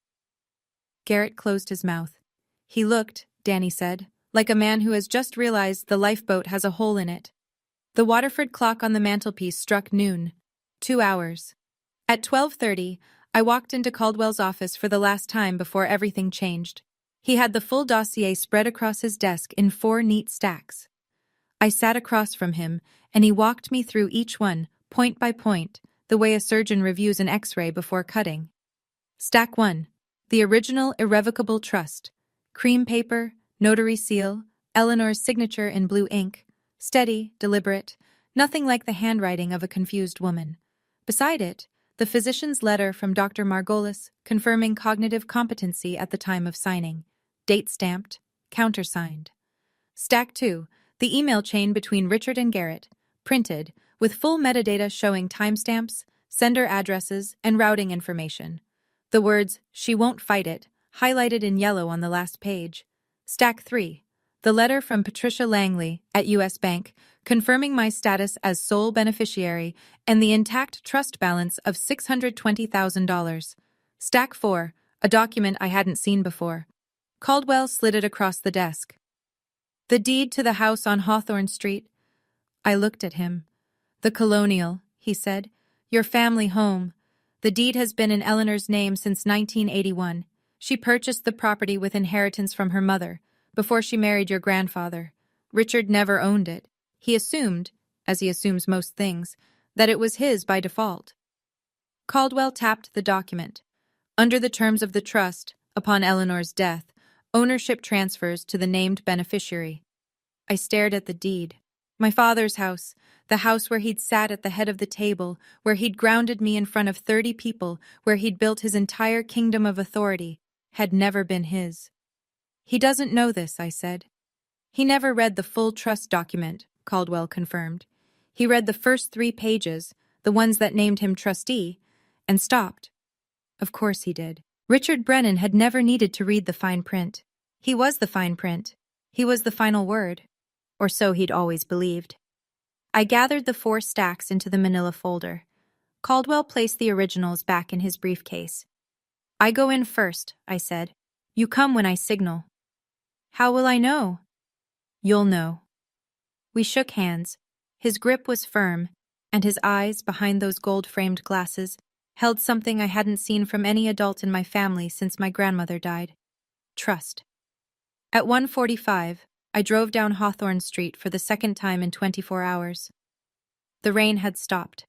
Garrett closed his mouth. He looked, Danny said, like a man who has just realized the lifeboat has a hole in it. The Waterford clock on the mantelpiece struck noon. 2 hours. At 12:30, I walked into Caldwell's office for the last time before everything changed. He had the full dossier spread across his desk in 4 neat stacks. I sat across from him, and he walked me through each one, point by point, the way a surgeon reviews an X-ray before cutting. Stack 1. The original irrevocable trust. Cream paper, notary seal, Eleanor's signature in blue ink. Steady, deliberate, nothing like the handwriting of a confused woman. Beside it, the physician's letter from Dr. Margolis confirming cognitive competency at the time of signing. Date stamped, countersigned. Stack 2. The email chain between Richard and Garrett, printed, with full metadata showing timestamps, sender addresses, and routing information. The words, "She won't fight it," highlighted in yellow on the last page. Stack 3. The letter from Patricia Langley at U.S. Bank confirming my status as sole beneficiary and the intact trust balance of $620,000. Stack 4. A document I hadn't seen before. Caldwell slid it across the desk. "The deed to the house on Hawthorne Street." I looked at him. "The Colonial," he said. "Your family home. The deed has been in Eleanor's name since 1981. She purchased the property with inheritance from her mother, before she married your grandfather. Richard never owned it. He assumed, as he assumes most things, that it was his by default." Caldwell tapped the document. "Under the terms of the trust, upon Eleanor's death, ownership transfers to the named beneficiary." I stared at the deed. My father's house, the house where he'd sat at the head of the table, where he'd grounded me in front of 30 people, where he'd built his entire kingdom of authority, had never been his. "He doesn't know this," I said. "He never read the full trust document," Caldwell confirmed. "He read the first 3 pages, the ones that named him trustee, and stopped." Of course he did. Richard Brennan had never needed to read the fine print. He was the fine print. He was the final word. Or so he'd always believed. I gathered the 4 stacks into the manila folder. Caldwell placed the originals back in his briefcase. "I go in first," I said. "You come when I signal." "How will I know?" "You'll know." We shook hands. His grip was firm, and his eyes, behind those gold-framed glasses, held something I hadn't seen from any adult in my family since my grandmother died. Trust. At 1:45, I drove down Hawthorne Street for the second time in 24 hours. The rain had stopped.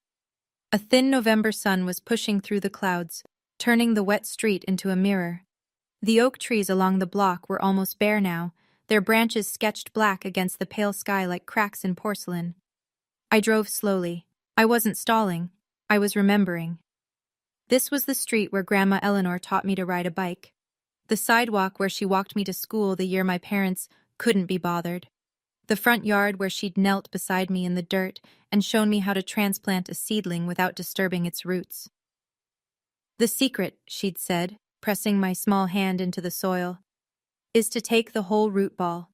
A thin November sun was pushing through the clouds, turning the wet street into a mirror. The oak trees along the block were almost bare now, their branches sketched black against the pale sky like cracks in porcelain. I drove slowly. I wasn't stalling. I was remembering. This was the street where Grandma Eleanor taught me to ride a bike. The sidewalk where she walked me to school the year my parents couldn't be bothered. The front yard where she'd knelt beside me in the dirt and shown me how to transplant a seedling without disturbing its roots. "The secret," she'd said, pressing my small hand into the soil, "is to take the whole root ball.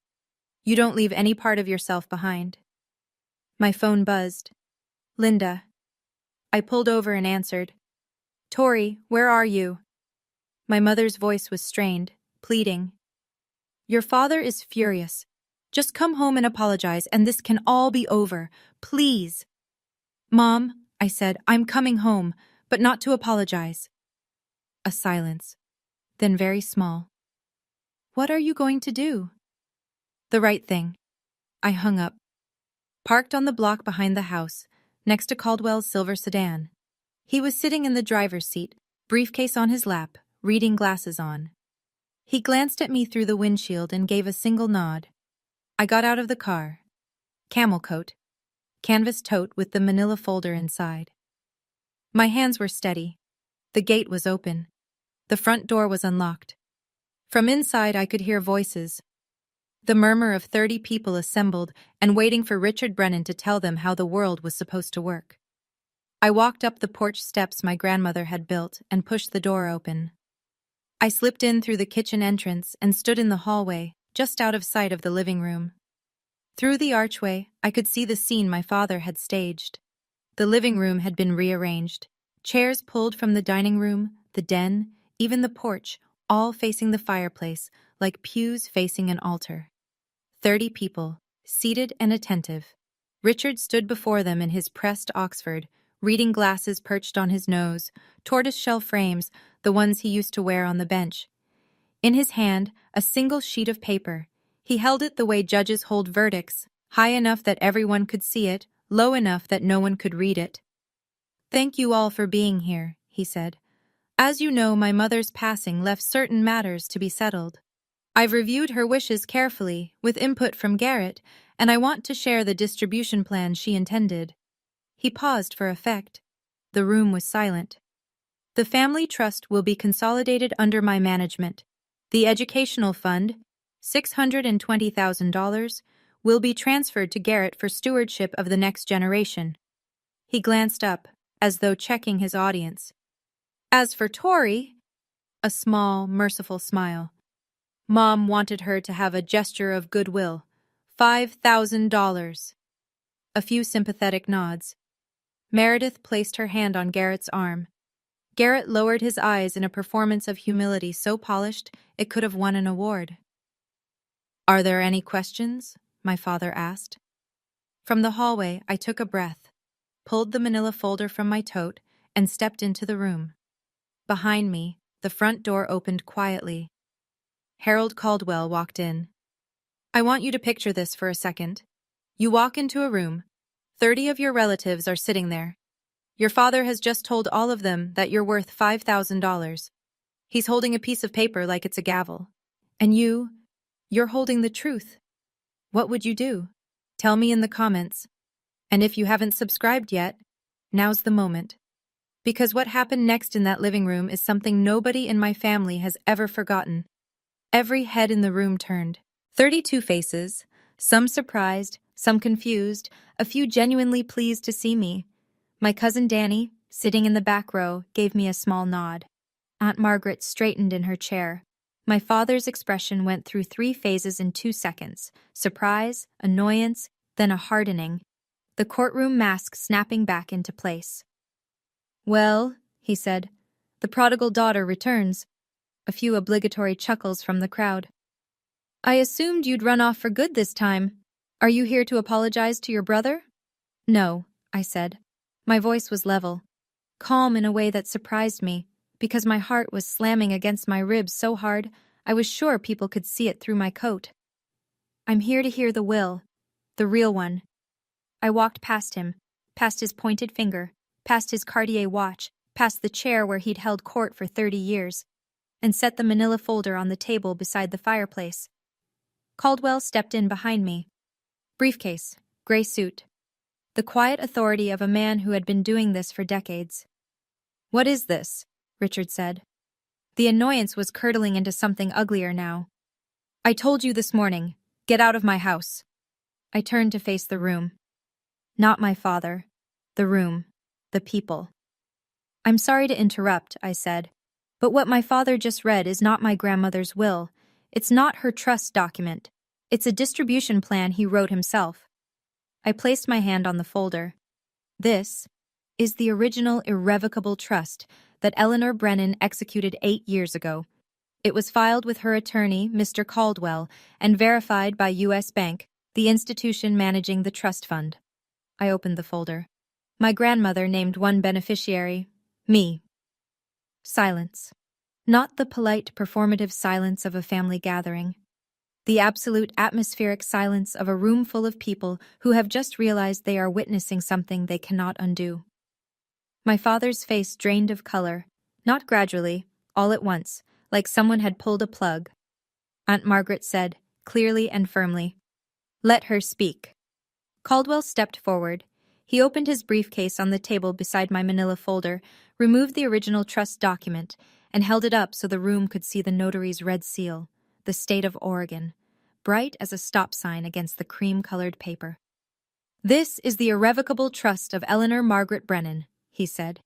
You don't leave any part of yourself behind." My phone buzzed. "Linda." I pulled over and answered. "Tori, where are you?" My mother's voice was strained, pleading. "Your father is furious. Just come home and apologize, and this can all be over. Please." "Mom," I said, "I'm coming home, but not to apologize." A silence, then very small. "What are you going to do?" "The right thing." I hung up. Parked on the block behind the house, next to Caldwell's silver sedan. He was sitting in the driver's seat, briefcase on his lap, reading glasses on. He glanced at me through the windshield and gave a single nod. I got out of the car. Camel coat. Canvas tote with the manila folder inside. My hands were steady. The gate was open. The front door was unlocked. From inside I could hear voices. The murmur of 30 people assembled and waiting for Richard Brennan to tell them how the world was supposed to work. I walked up the porch steps my grandmother had built and pushed the door open. I slipped in through the kitchen entrance and stood in the hallway, just out of sight of the living room. Through the archway, I could see the scene my father had staged. The living room had been rearranged. Chairs pulled from the dining room, the den, even the porch, all facing the fireplace, like pews facing an altar. 30 people, seated and attentive. Richard stood before them in his pressed Oxford, reading glasses perched on his nose, tortoiseshell frames, the ones he used to wear on the bench. In his hand, a single sheet of paper. He held it the way judges hold verdicts, high enough that everyone could see it, low enough that no one could read it. "Thank you all for being here," he said. "As you know, my mother's passing left certain matters to be settled. I've reviewed her wishes carefully, with input from Garrett, and I want to share the distribution plan she intended." He paused for effect. The room was silent. "The family trust will be consolidated under my management. The educational fund, $620,000, will be transferred to Garrett for stewardship of the next generation." He glanced up, as though checking his audience. "As for Tori," a small, merciful smile. "Mom wanted her to have a gesture of goodwill. $5,000. A few sympathetic nods. Meredith placed her hand on Garrett's arm. Garrett lowered his eyes in a performance of humility so polished it could have won an award. "Are there any questions?" my father asked. From the hallway, I took a breath, pulled the manila folder from my tote, and stepped into the room. Behind me, the front door opened quietly. Harold Caldwell walked in. "I want you to picture this for a second. You walk into a room. 30 of your relatives are sitting there. Your father has just told all of them that you're worth $5,000. He's holding a piece of paper like it's a gavel. And you're holding the truth. What would you do? Tell me in the comments. And if you haven't subscribed yet, now's the moment. Because what happened next in that living room is something nobody in my family has ever forgotten." Every head in the room turned. 32 faces, some surprised, some confused, a few genuinely pleased to see me. My cousin Danny, sitting in the back row, gave me a small nod. Aunt Margaret straightened in her chair. My father's expression went through 3 phases in 2 seconds: surprise, annoyance, then a hardening. The courtroom mask snapping back into place. "Well," he said, "the prodigal daughter returns." A few obligatory chuckles from the crowd. "I assumed you'd run off for good this time. Are you here to apologize to your brother?" "No," I said. My voice was level, calm in a way that surprised me, because my heart was slamming against my ribs so hard I was sure people could see it through my coat. "I'm here to hear the will, the real one." I walked past him, past his pointed finger, past his Cartier watch, past the chair where he'd held court for 30 years, and set the manila folder on the table beside the fireplace. Caldwell stepped in behind me. Briefcase, gray suit. The quiet authority of a man who had been doing this for decades. "What is this?" Richard said. The annoyance was curdling into something uglier now. "I told you this morning. Get out of my house." I turned to face the room. Not my father. The room. The people. "I'm sorry to interrupt," I said, "but what my father just read is not my grandmother's will. It's not her trust document. It's a distribution plan he wrote himself." I placed my hand on the folder. "This is the original irrevocable trust that Eleanor Brennan executed 8 years ago. It was filed with her attorney, Mr. Caldwell, and verified by U.S. Bank, the institution managing the trust fund." I opened the folder. My grandmother named one beneficiary, me. Silence. Not the polite, performative silence of a family gathering. The absolute atmospheric silence of a room full of people who have just realized they are witnessing something they cannot undo. My father's face drained of color, not gradually, all at once, like someone had pulled a plug. Aunt Margaret said, clearly and firmly, Let her speak. Caldwell stepped forward. He opened his briefcase on the table beside my manila folder, removed the original trust document, and held it up so the room could see the notary's red seal, the state of Oregon, bright as a stop sign against the cream-colored paper. "This is the irrevocable trust of Eleanor Margaret Brennan," he said.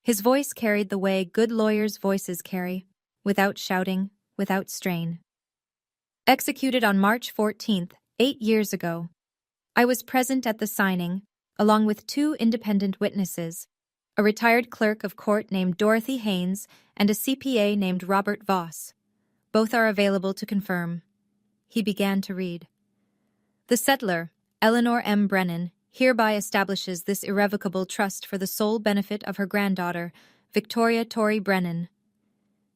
His voice carried the way good lawyers' voices carry, without shouting, without strain. Executed on March 14th, 8 years ago. I was present at the signing, along with 2 independent witnesses, a retired clerk of court named Dorothy Haynes and a CPA named Robert Voss. Both are available to confirm. He began to read. The settlor, Eleanor M. Brennan, hereby establishes this irrevocable trust for the sole benefit of her granddaughter, Victoria Tori Brennan.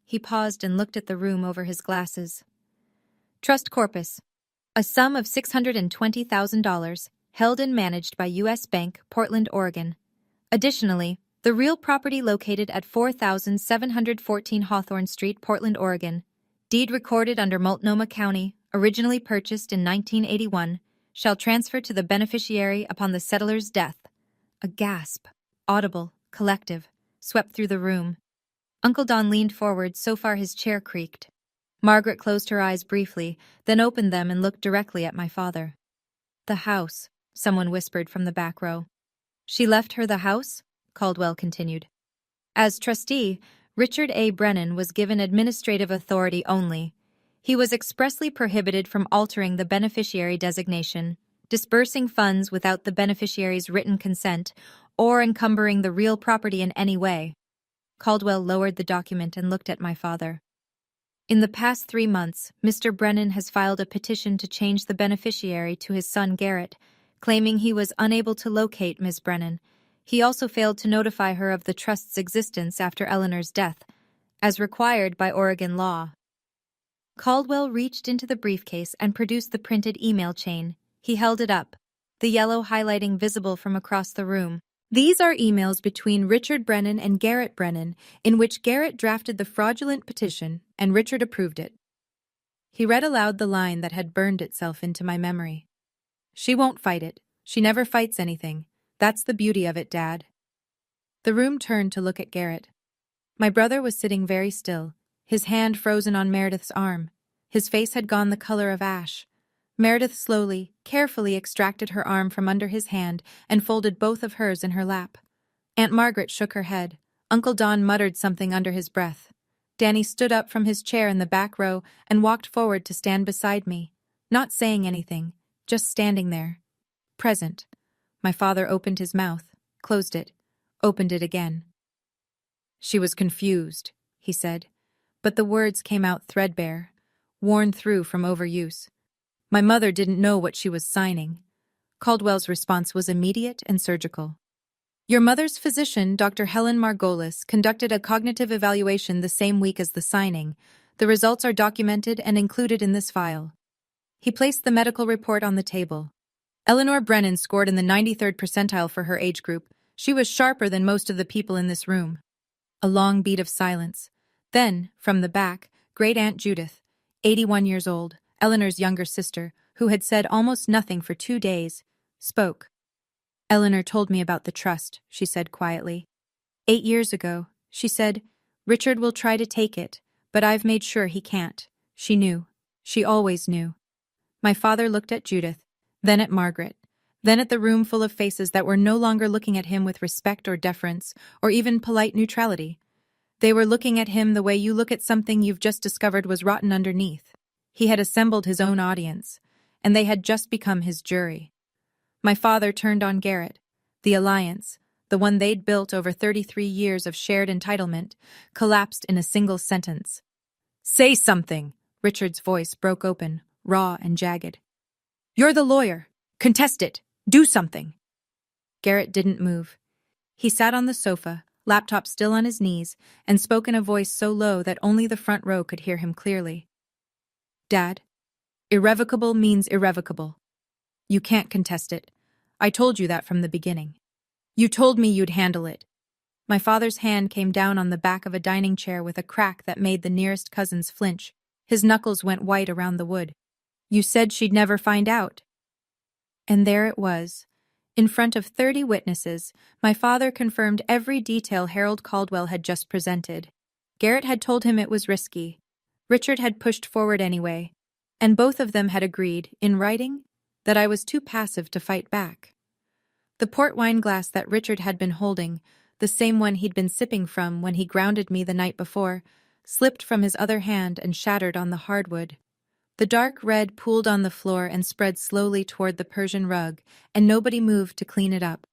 He paused and looked at the room over his glasses. Trust corpus. A sum of $620,000, held and managed by U.S. Bank, Portland, Oregon. Additionally, the real property located at 4714 Hawthorne Street, Portland, Oregon, deed recorded under Multnomah County, originally purchased in 1981, shall transfer to the beneficiary upon the settler's death. A gasp, audible, collective, swept through the room. Uncle Don leaned forward so far his chair creaked. Margaret closed her eyes briefly, then opened them and looked directly at my father. "The house," someone whispered from the back row. "She left her the house?" Caldwell continued. "As trustee, Richard A. Brennan was given administrative authority only. He was expressly prohibited from altering the beneficiary designation, disbursing funds without the beneficiary's written consent, or encumbering the real property in any way." Caldwell lowered the document and looked at my father. "In the past 3 months, Mr. Brennan has filed a petition to change the beneficiary to his son Garrett, claiming he was unable to locate Ms. Brennan. He also failed to notify her of the trust's existence after Eleanor's death, as required by Oregon law." Caldwell reached into the briefcase and produced the printed email chain. He held it up, the yellow highlighting visible from across the room. "These are emails between Richard Brennan and Garrett Brennan, in which Garrett drafted the fraudulent petition and Richard approved it." He read aloud the line that had burned itself into my memory. "She won't fight it. She never fights anything. That's the beauty of it, Dad." The room turned to look at Garrett. My brother was sitting very still, his hand frozen on Meredith's arm. His face had gone the color of ash. Meredith slowly, carefully extracted her arm from under his hand and folded both of hers in her lap. Aunt Margaret shook her head. Uncle Don muttered something under his breath. Danny stood up from his chair in the back row and walked forward to stand beside me, not saying anything, just standing there. Present. My father opened his mouth, closed it, opened it again. "She was confused," he said, but the words came out threadbare, worn through from overuse. "My mother didn't know what she was signing." Caldwell's response was immediate and surgical. "Your mother's physician, Dr. Helen Margolis, conducted a cognitive evaluation the same week as the signing. The results are documented and included in this file." He placed the medical report on the table. "Eleanor Brennan scored in the 93rd percentile for her age group. She was sharper than most of the people in this room." A long beat of silence. Then, from the back, Great Aunt Judith, 81 years old, Eleanor's younger sister, who had said almost nothing for 2 days, spoke. "Eleanor told me about the trust," she said quietly. 8 years ago, she said, "Richard will try to take it, but I've made sure he can't." She knew. She always knew. My father looked at Judith, then at Margaret, then at the room full of faces that were no longer looking at him with respect or deference, or even polite neutrality. They were looking at him the way you look at something you've just discovered was rotten underneath. He had assembled his own audience, and they had just become his jury. My father turned on Garrett. The alliance, the one they'd built over 33 years of shared entitlement, collapsed in a single sentence. "Say something!" Richard's voice broke open, raw and jagged. "You're the lawyer. Contest it. Do something." Garrett didn't move. He sat on the sofa, laptop still on his knees, and spoke in a voice so low that only the front row could hear him clearly. "Dad, irrevocable means irrevocable. You can't contest it. I told you that from the beginning. You told me you'd handle it." My father's hand came down on the back of a dining chair with a crack that made the nearest cousins flinch. His knuckles went white around the wood. "You said she'd never find out." And there it was. In front of 30 witnesses, my father confirmed every detail Harold Caldwell had just presented. Garrett had told him it was risky. Richard had pushed forward anyway. And both of them had agreed, in writing, that I was too passive to fight back. The port wine glass that Richard had been holding, the same one he'd been sipping from when he grounded me the night before, slipped from his other hand and shattered on the hardwood. The dark red pooled on the floor and spread slowly toward the Persian rug, and nobody moved to clean it up.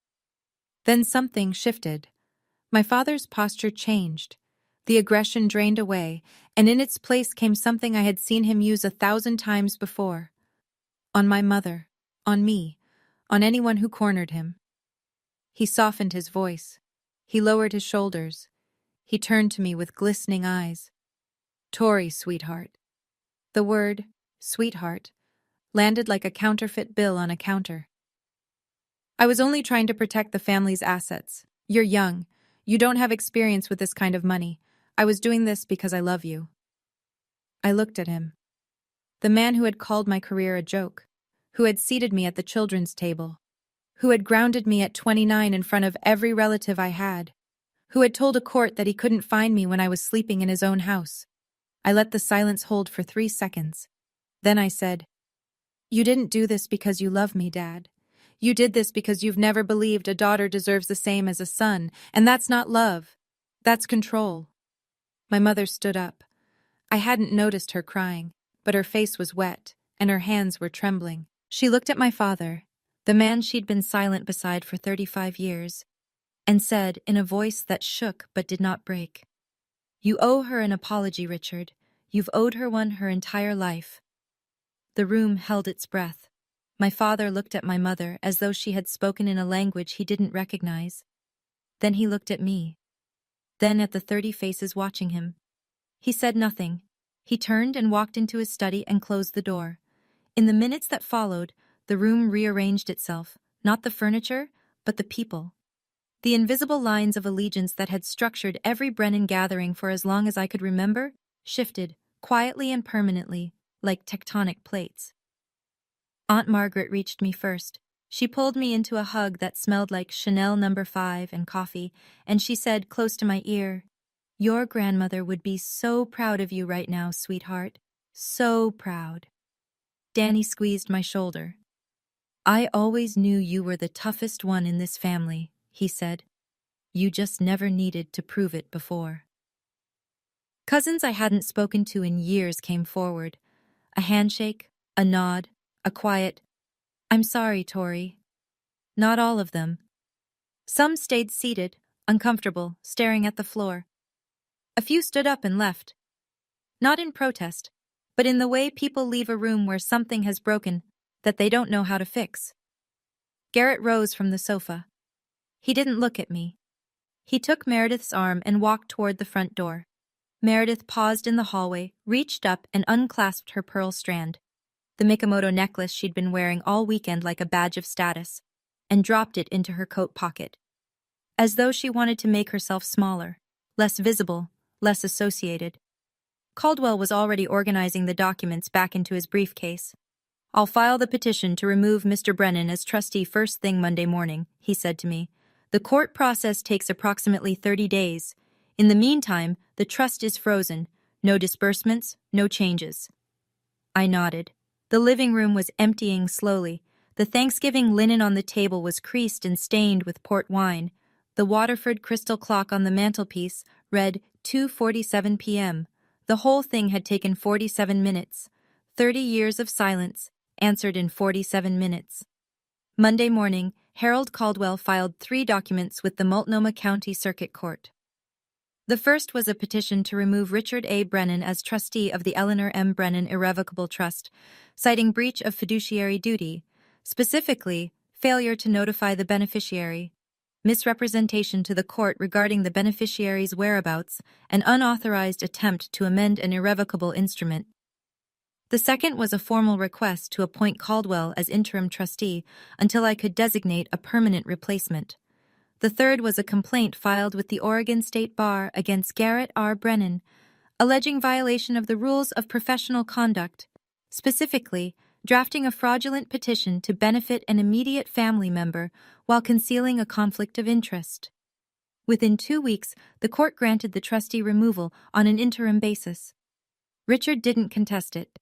Then something shifted. My father's posture changed. The aggression drained away, and in its place came something I had seen him use 1,000 times before. On my mother, on me, on anyone who cornered him. He softened his voice. He lowered his shoulders. He turned to me with glistening eyes. "Tori, sweetheart." The word, sweetheart, landed like a counterfeit bill on a counter. "I was only trying to protect the family's assets. You're young. You don't have experience with this kind of money. I was doing this because I love you." I looked at him. The man who had called my career a joke, who had seated me at the children's table, who had grounded me at 29 in front of every relative I had, who had told a court that he couldn't find me when I was sleeping in his own house. I let the silence hold for 3 seconds. Then I said, "You didn't do this because you love me, Dad. You did this because you've never believed a daughter deserves the same as a son, and that's not love. That's control." My mother stood up. I hadn't noticed her crying, but her face was wet, and her hands were trembling. She looked at my father, the man she'd been silent beside for 35 years, and said in a voice that shook but did not break, "You owe her an apology, Richard. You've owed her one her entire life." The room held its breath. My father looked at my mother as though she had spoken in a language he didn't recognize. Then he looked at me. Then at the 30 faces watching him. He said nothing. He turned and walked into his study and closed the door. In the minutes that followed, the room rearranged itself, not the furniture, but the people. The invisible lines of allegiance that had structured every Brennan gathering for as long as I could remember shifted, quietly and permanently, like tectonic plates. Aunt Margaret reached me first. She pulled me into a hug that smelled like Chanel No. 5 and coffee, and she said close to my ear, "Your grandmother would be so proud of you right now, sweetheart. So proud." Danny squeezed my shoulder. "I always knew you were the toughest one in this family," he said. "You just never needed to prove it before." Cousins I hadn't spoken to in years came forward. A handshake, a nod, a quiet, "I'm sorry, Tori." Not all of them. Some stayed seated, uncomfortable, staring at the floor. A few stood up and left. Not in protest, but in the way people leave a room where something has broken that they don't know how to fix. Garrett rose from the sofa. He didn't look at me. He took Meredith's arm and walked toward the front door. Meredith paused in the hallway, reached up and unclasped her pearl strand, the Mikomoto necklace she'd been wearing all weekend like a badge of status, and dropped it into her coat pocket. As though she wanted to make herself smaller, less visible, less associated. Caldwell was already organizing the documents back into his briefcase. "I'll file the petition to remove Mr. Brennan as trustee first thing Monday morning," he said to me. "The court process takes approximately 30 days. In the meantime, the trust is frozen. No disbursements, no changes." I nodded. The living room was emptying slowly. The Thanksgiving linen on the table was creased and stained with port wine. The Waterford crystal clock on the mantelpiece read 2:47 p.m. The whole thing had taken 47 minutes. 30 years of silence, answered in 47 minutes. Monday morning, Harold Caldwell filed 3 documents with the Multnomah County Circuit Court. The first was a petition to remove Richard A. Brennan as trustee of the Eleanor M. Brennan Irrevocable Trust, citing breach of fiduciary duty, specifically, failure to notify the beneficiary, misrepresentation to the court regarding the beneficiary's whereabouts, and unauthorized attempt to amend an irrevocable instrument. The second was a formal request to appoint Caldwell as interim trustee until I could designate a permanent replacement. The third was a complaint filed with the Oregon State Bar against Garrett R. Brennan, alleging violation of the rules of professional conduct, specifically drafting a fraudulent petition to benefit an immediate family member while concealing a conflict of interest. Within 2 weeks, the court granted the trustee removal on an interim basis. Richard didn't contest it.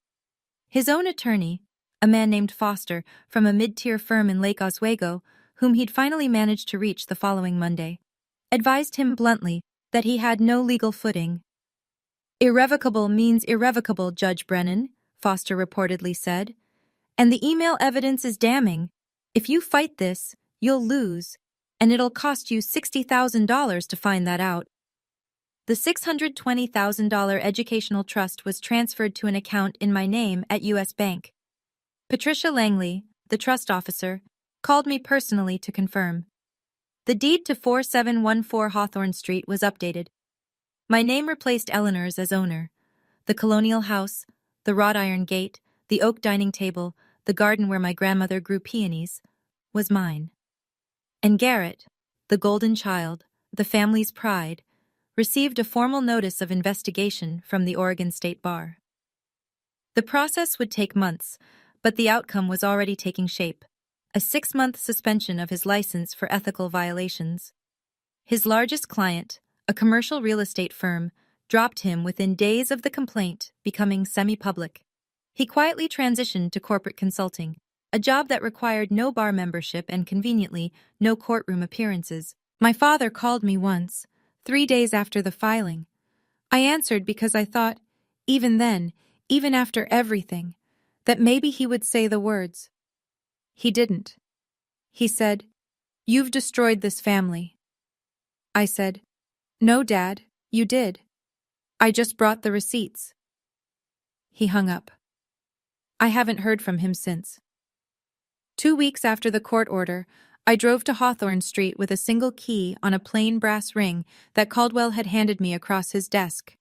His own attorney, a man named Foster from a mid-tier firm in Lake Oswego, whom he'd finally managed to reach the following Monday, advised him bluntly that he had no legal footing. "Irrevocable means irrevocable, Judge Brennan," Foster reportedly said. "And the email evidence is damning. If you fight this, you'll lose, and it'll cost you $60,000 to find that out." The $620,000 educational trust was transferred to an account in my name at U.S. Bank. Patricia Langley, the trust officer, called me personally to confirm. The deed to 4714 Hawthorne Street was updated. My name replaced Eleanor's as owner. The colonial house, the wrought iron gate, the oak dining table, the garden where my grandmother grew peonies, was mine. And Garrett, the golden child, the family's pride, received a formal notice of investigation from the Oregon State Bar. The process would take months, but the outcome was already taking shape: a 6-month suspension of his license for ethical violations. His largest client, a commercial real estate firm, dropped him within days of the complaint becoming semi-public. He quietly transitioned to corporate consulting, a job that required no bar membership and, conveniently, no courtroom appearances. My father called me once, 3 days after the filing. I answered because I thought, even then, even after everything, that maybe he would say the words. He didn't. He said, "You've destroyed this family." I said, "No, Dad, you did. I just brought the receipts." He hung up. I haven't heard from him since. 2 weeks after the court order, I drove to Hawthorne Street with a single key on a plain brass ring that Caldwell had handed me across his desk.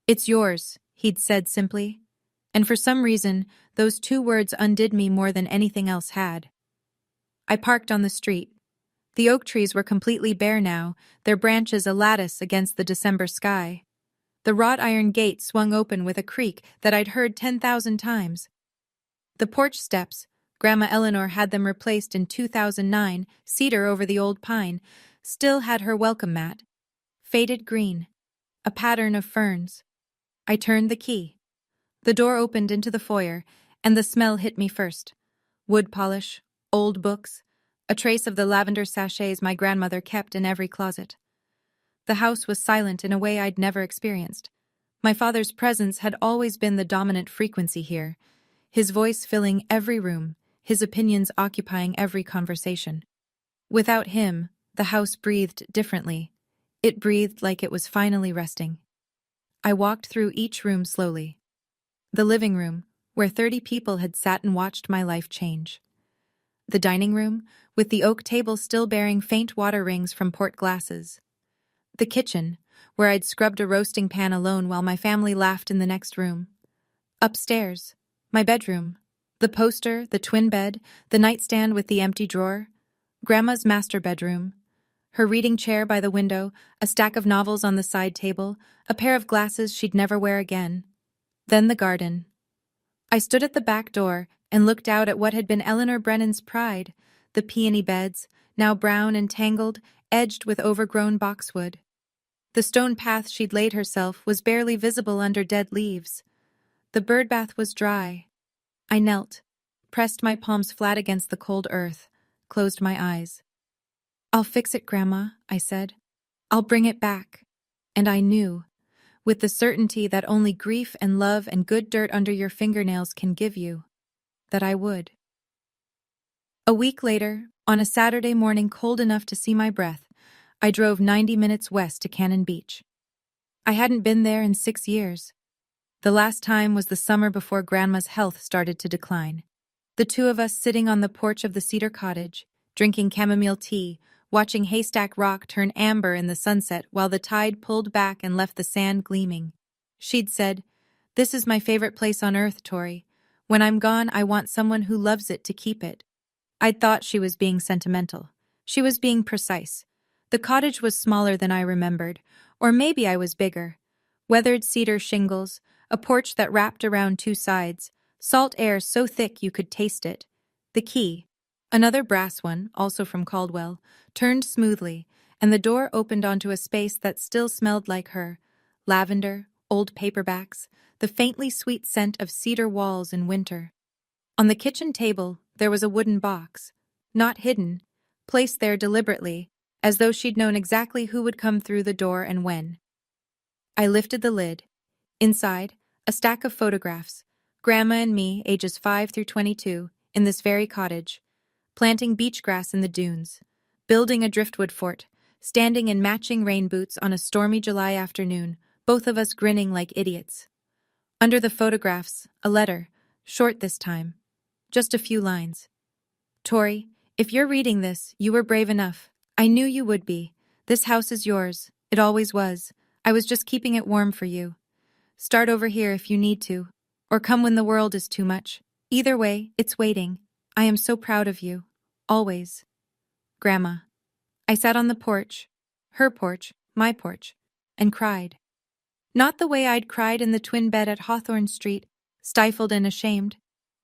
"It's yours," he'd said simply. And for some reason, those 2 words undid me more than anything else had. I parked on the street. The oak trees were completely bare now, their branches a lattice against the December sky. The wrought iron gate swung open with a creak that I'd heard 10,000 times. The porch steps, Grandma Eleanor had them replaced in 2009, cedar over the old pine, still had her welcome mat. Faded green, a pattern of ferns. I turned the key. The door opened into the foyer, and the smell hit me first. Wood polish, old books, a trace of the lavender sachets my grandmother kept in every closet. The house was silent in a way I'd never experienced. My father's presence had always been the dominant frequency here, his voice filling every room, his opinions occupying every conversation. Without him, the house breathed differently. It breathed like it was finally resting. I walked through each room slowly. The living room, where 30 people had sat and watched my life change. The dining room, with the oak table still bearing faint water rings from port glasses. The kitchen, where I'd scrubbed a roasting pan alone while my family laughed in the next room. Upstairs, my bedroom. The poster, the twin bed, the nightstand with the empty drawer. Grandma's master bedroom. Her reading chair by the window, a stack of novels on the side table, a pair of glasses she'd never wear again. Then the garden. I stood at the back door and looked out at what had been Eleanor Brennan's pride, the peony beds, now brown and tangled, edged with overgrown boxwood. The stone path she'd laid herself was barely visible under dead leaves. The birdbath was dry. I knelt, pressed my palms flat against the cold earth, closed my eyes. "I'll fix it, Grandma," I said. "I'll bring it back." And I knew, with the certainty that only grief and love and good dirt under your fingernails can give you, that I would. A week later, on a Saturday morning cold enough to see my breath, I drove 90 minutes west to Cannon Beach. I hadn't been there in 6 years. The last time was the summer before Grandma's health started to decline. The 2 of us sitting on the porch of the cedar cottage, drinking chamomile tea, watching Haystack Rock turn amber in the sunset while the tide pulled back and left the sand gleaming. She'd said, "This is my favorite place on earth, Tori. When I'm gone, I want someone who loves it to keep it." I'd thought she was being sentimental. She was being precise. The cottage was smaller than I remembered, or maybe I was bigger. Weathered cedar shingles, a porch that wrapped around 2 sides, Salt air so thick you could taste it. The key, another brass one, also from Caldwell, turned smoothly, and the door opened onto a space that still smelled like her. Lavender, old paperbacks, the faintly sweet scent of cedar walls in winter. On the kitchen table, there was a wooden box, not hidden, placed there deliberately, as though she'd known exactly who would come through the door and when. I lifted the lid. Inside, a stack of photographs, Grandma and me, ages 5 through 22, in this very cottage, planting beach grass in the dunes, building a driftwood fort, standing in matching rain boots on a stormy July afternoon, both of us grinning like idiots. Under the photographs, a letter, short this time, just a few lines. Tori, if you're reading this, you were brave enough. I knew you would be. This house is yours. It always was. I was just keeping it warm for you. Start over here if you need to, or come when the world is too much. Either way, it's waiting. I am so proud of you. Always. Grandma. I sat on the porch, her porch, my porch, and cried. Not the way I'd cried in the twin bed at Hawthorne Street, stifled and ashamed.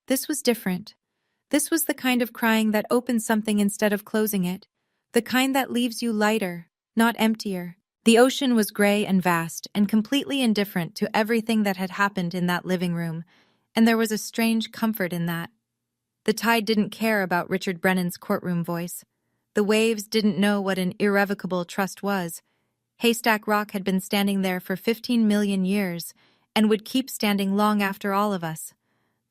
This was different. This was the kind of crying that opens something instead of closing it, the kind that leaves you lighter, not emptier. The ocean was gray and vast and completely indifferent to everything that had happened in that living room, and there was a strange comfort in that. The tide didn't care about Richard Brennan's courtroom voice. The waves didn't know what an irrevocable trust was. Haystack Rock had been standing there for 15 million years and would keep standing long after all of us.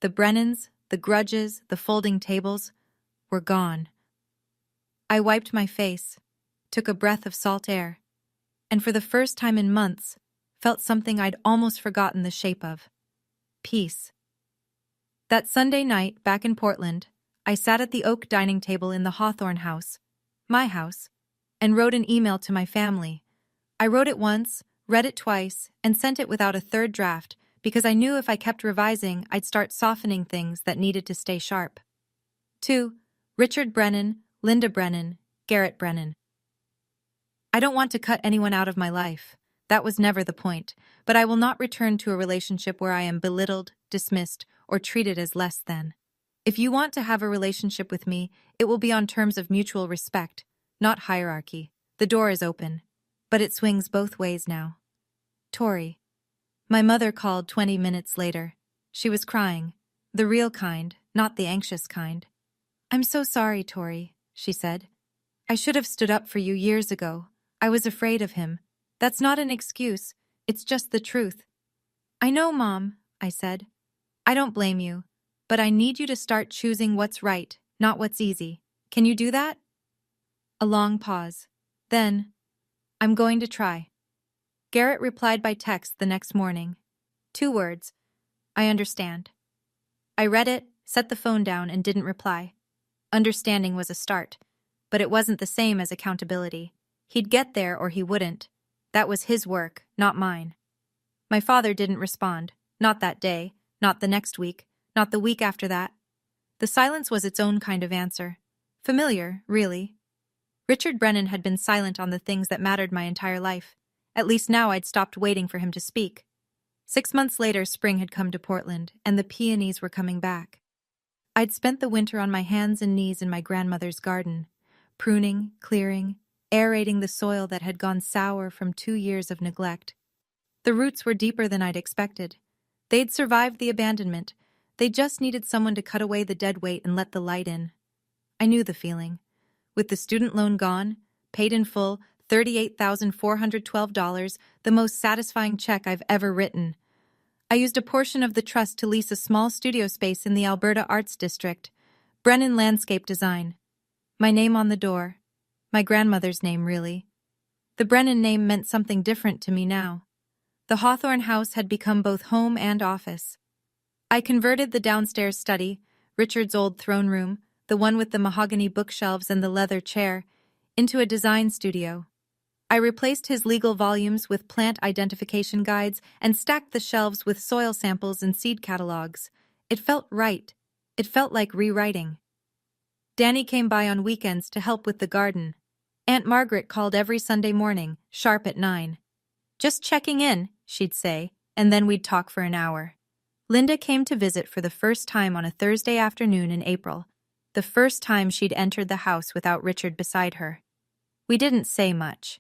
The Brennans, the grudges, the folding tables were gone. I wiped my face, took a breath of salt air, and for the first time in months, felt something I'd almost forgotten the shape of. Peace. That Sunday night, back in Portland, I sat at the oak dining table in the Hawthorne house, my house, and wrote an email to my family. I wrote it once, read it twice, and sent it without a third draft because I knew if I kept revising, I'd start softening things that needed to stay sharp. To Richard Brennan, Linda Brennan, Garrett Brennan. I don't want to cut anyone out of my life. That was never the point, but I will not return to a relationship where I am belittled, dismissed, or treated as less than. If you want to have a relationship with me, it will be on terms of mutual respect, not hierarchy. The door is open, but it swings both ways now. Tori. My mother called 20 minutes later. She was crying, the real kind, not the anxious kind. I'm so sorry, Tori, she said. I should have stood up for you years ago. I was afraid of him. That's not an excuse, it's just the truth. I know, Mom, I said. I don't blame you, but I need you to start choosing what's right, not what's easy. Can you do that? A long pause. Then, I'm going to try. Garrett replied by text the next morning. 2 words. I understand. I read it, set the phone down, and didn't reply. Understanding was a start, but it wasn't the same as accountability. He'd get there or he wouldn't. That was his work, not mine. My father didn't respond. Not that day, not the next week, not the week after that. The silence was its own kind of answer. Familiar, really. Richard Brennan had been silent on the things that mattered my entire life. At least now I'd stopped waiting for him to speak. 6 months later, spring had come to Portland, and the peonies were coming back. I'd spent the winter on my hands and knees in my grandmother's garden, pruning, clearing, aerating the soil that had gone sour from 2 years of neglect. The roots were deeper than I'd expected. They'd survived the abandonment. They just needed someone to cut away the dead weight and let the light in. I knew the feeling. With the student loan gone, paid in full, $38,412, the most satisfying check I've ever written. I used a portion of the trust to lease a small studio space in the Alberta Arts District, Brennan Landscape Design. My name on the door. My grandmother's name, really. The Brennan name meant something different to me now. The Hawthorne house had become both home and office. I converted the downstairs study, Richard's old throne room, the one with the mahogany bookshelves and the leather chair, into a design studio. I replaced his legal volumes with plant identification guides and stacked the shelves with soil samples and seed catalogs. It felt right. It felt like rewriting. Danny came by on weekends to help with the garden. Aunt Margaret called every Sunday morning, sharp at 9. Just checking in, she'd say, and then we'd talk for an hour. Linda came to visit for the first time on a Thursday afternoon in April, the first time she'd entered the house without Richard beside her. We didn't say much.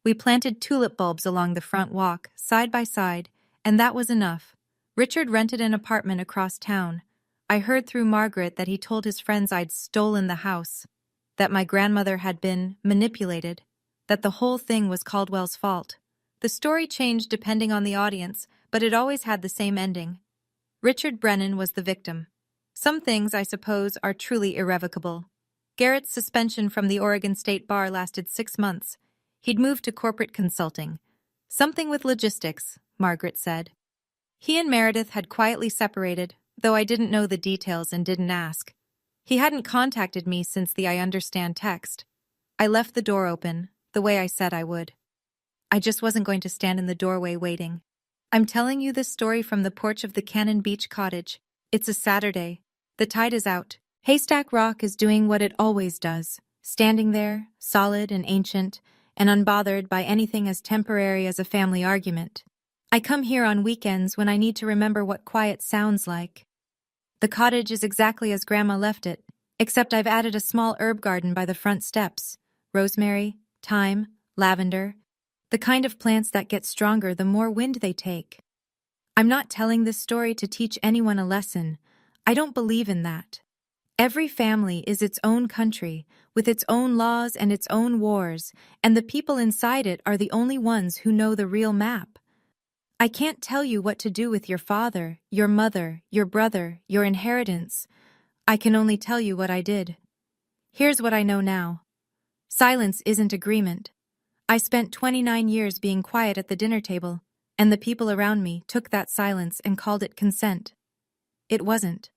We planted tulip bulbs along the front walk, side by side, and that was enough. Richard rented an apartment across town. I heard through Margaret that he told his friends I'd stolen the house, that my grandmother had been manipulated, that the whole thing was Caldwell's fault. The story changed depending on the audience, but it always had the same ending. Richard Brennan was the victim. Some things, I suppose, are truly irrevocable. Garrett's suspension from the Oregon State Bar lasted 6 months. He'd moved to corporate consulting. Something with logistics, Margaret said. He and Meredith had quietly separated, though I didn't know the details and didn't ask. He hadn't contacted me since the I understand text. I left the door open, the way I said I would. I just wasn't going to stand in the doorway waiting. I'm telling you this story from the porch of the Cannon Beach cottage. It's a Saturday. The tide is out. Haystack Rock is doing what it always does, standing there, solid and ancient, and unbothered by anything as temporary as a family argument. I come here on weekends when I need to remember what quiet sounds like. The cottage is exactly as Grandma left it, except I've added a small herb garden by the front steps. Rosemary, thyme, lavender, the kind of plants that get stronger the more wind they take. I'm not telling this story to teach anyone a lesson. I don't believe in that. Every family is its own country, with its own laws and its own wars, and the people inside it are the only ones who know the real map. I can't tell you what to do with your father, your mother, your brother, your inheritance. I can only tell you what I did. Here's what I know now. Silence isn't agreement. I spent 29 years being quiet at the dinner table, and the people around me took that silence and called it consent. It wasn't.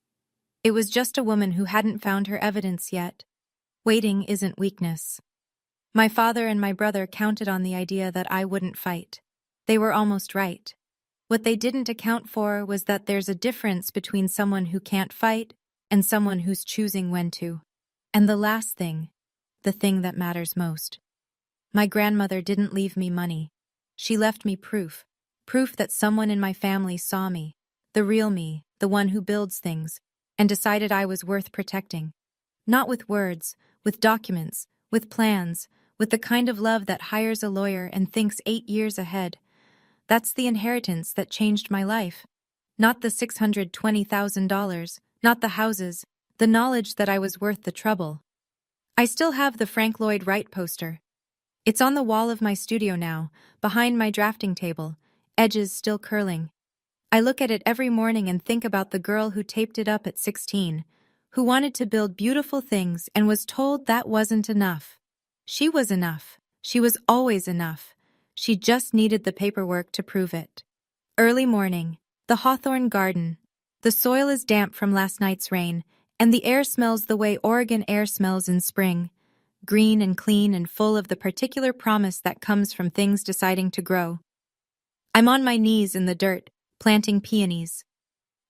It was just a woman who hadn't found her evidence yet. Waiting isn't weakness. My father and my brother counted on the idea that I wouldn't fight. They were almost right. What they didn't account for was that there's a difference between someone who can't fight and someone who's choosing when to. And the last thing, the thing that matters most. My grandmother didn't leave me money. She left me proof that someone in my family saw me, the real me, the one who builds things, and decided I was worth protecting. Not with words, with documents, with plans, with the kind of love that hires a lawyer and thinks 8 years ahead. That's the inheritance that changed my life. Not the $620,000, not the houses, the knowledge that I was worth the trouble. I still have the Frank Lloyd Wright poster. It's on the wall of my studio now, behind my drafting table, edges still curling. I look at it every morning and think about the girl who taped it up at 16, who wanted to build beautiful things and was told that wasn't enough. She was enough. She was always enough. She just needed the paperwork to prove it. Early morning, the hawthorn garden. The soil is damp from last night's rain, and the air smells the way Oregon air smells in spring. Green and clean and full of the particular promise that comes from things deciding to grow. I'm on my knees in the dirt, planting peonies.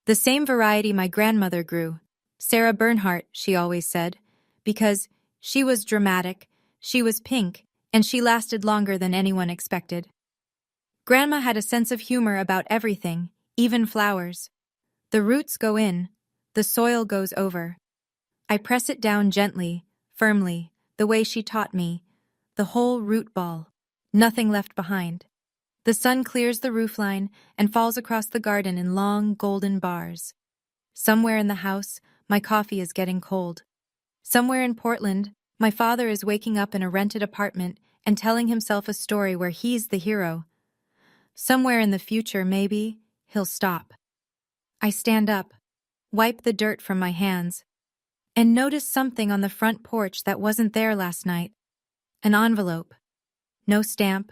The same variety my grandmother grew. Sarah Bernhardt, she always said, because she was dramatic, she was pink, and she lasted longer than anyone expected. Grandma had a sense of humor about everything, even flowers. The roots go in, the soil goes over. I press it down gently, firmly, the way she taught me, the whole root ball, nothing left behind. The sun clears the roofline and falls across the garden in long, golden bars. Somewhere in the house, my coffee is getting cold. Somewhere in Portland, my father is waking up in a rented apartment and telling himself a story where he's the hero. Somewhere in the future, maybe, he'll stop. I stand up, wipe the dirt from my hands, and notice something on the front porch that wasn't there last night. An envelope. No stamp,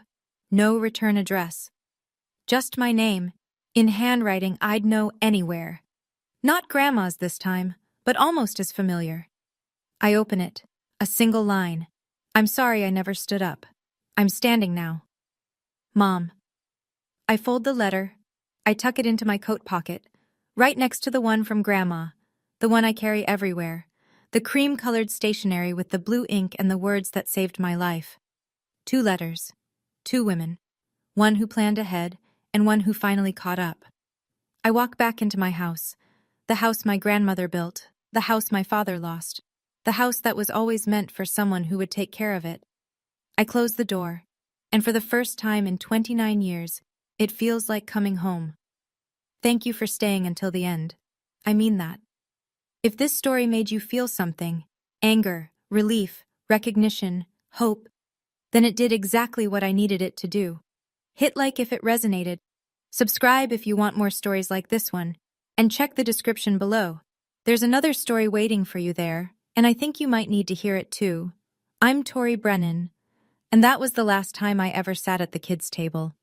no return address. Just my name, in handwriting I'd know anywhere. Not Grandma's this time, but almost as familiar. I open it, a single line. I'm sorry I never stood up. I'm standing now. Mom. I fold the letter. I tuck it into my coat pocket, right next to the one from Grandma, the one I carry everywhere. The cream-colored stationery with the blue ink and the words that saved my life. 2 letters. 2 women. One who planned ahead, and one who finally caught up. I walk back into my house. The house my grandmother built. The house my father lost. The house that was always meant for someone who would take care of it. I close the door. And for the first time in 29 years, it feels like coming home. Thank you for staying until the end. I mean that. If this story made you feel something, anger, relief, recognition, hope, then it did exactly what I needed it to do. Hit like if it resonated. Subscribe if you want more stories like this one, and check the description below. There's another story waiting for you there, and I think you might need to hear it too. I'm Tori Brennan, and that was the last time I ever sat at the kids' table.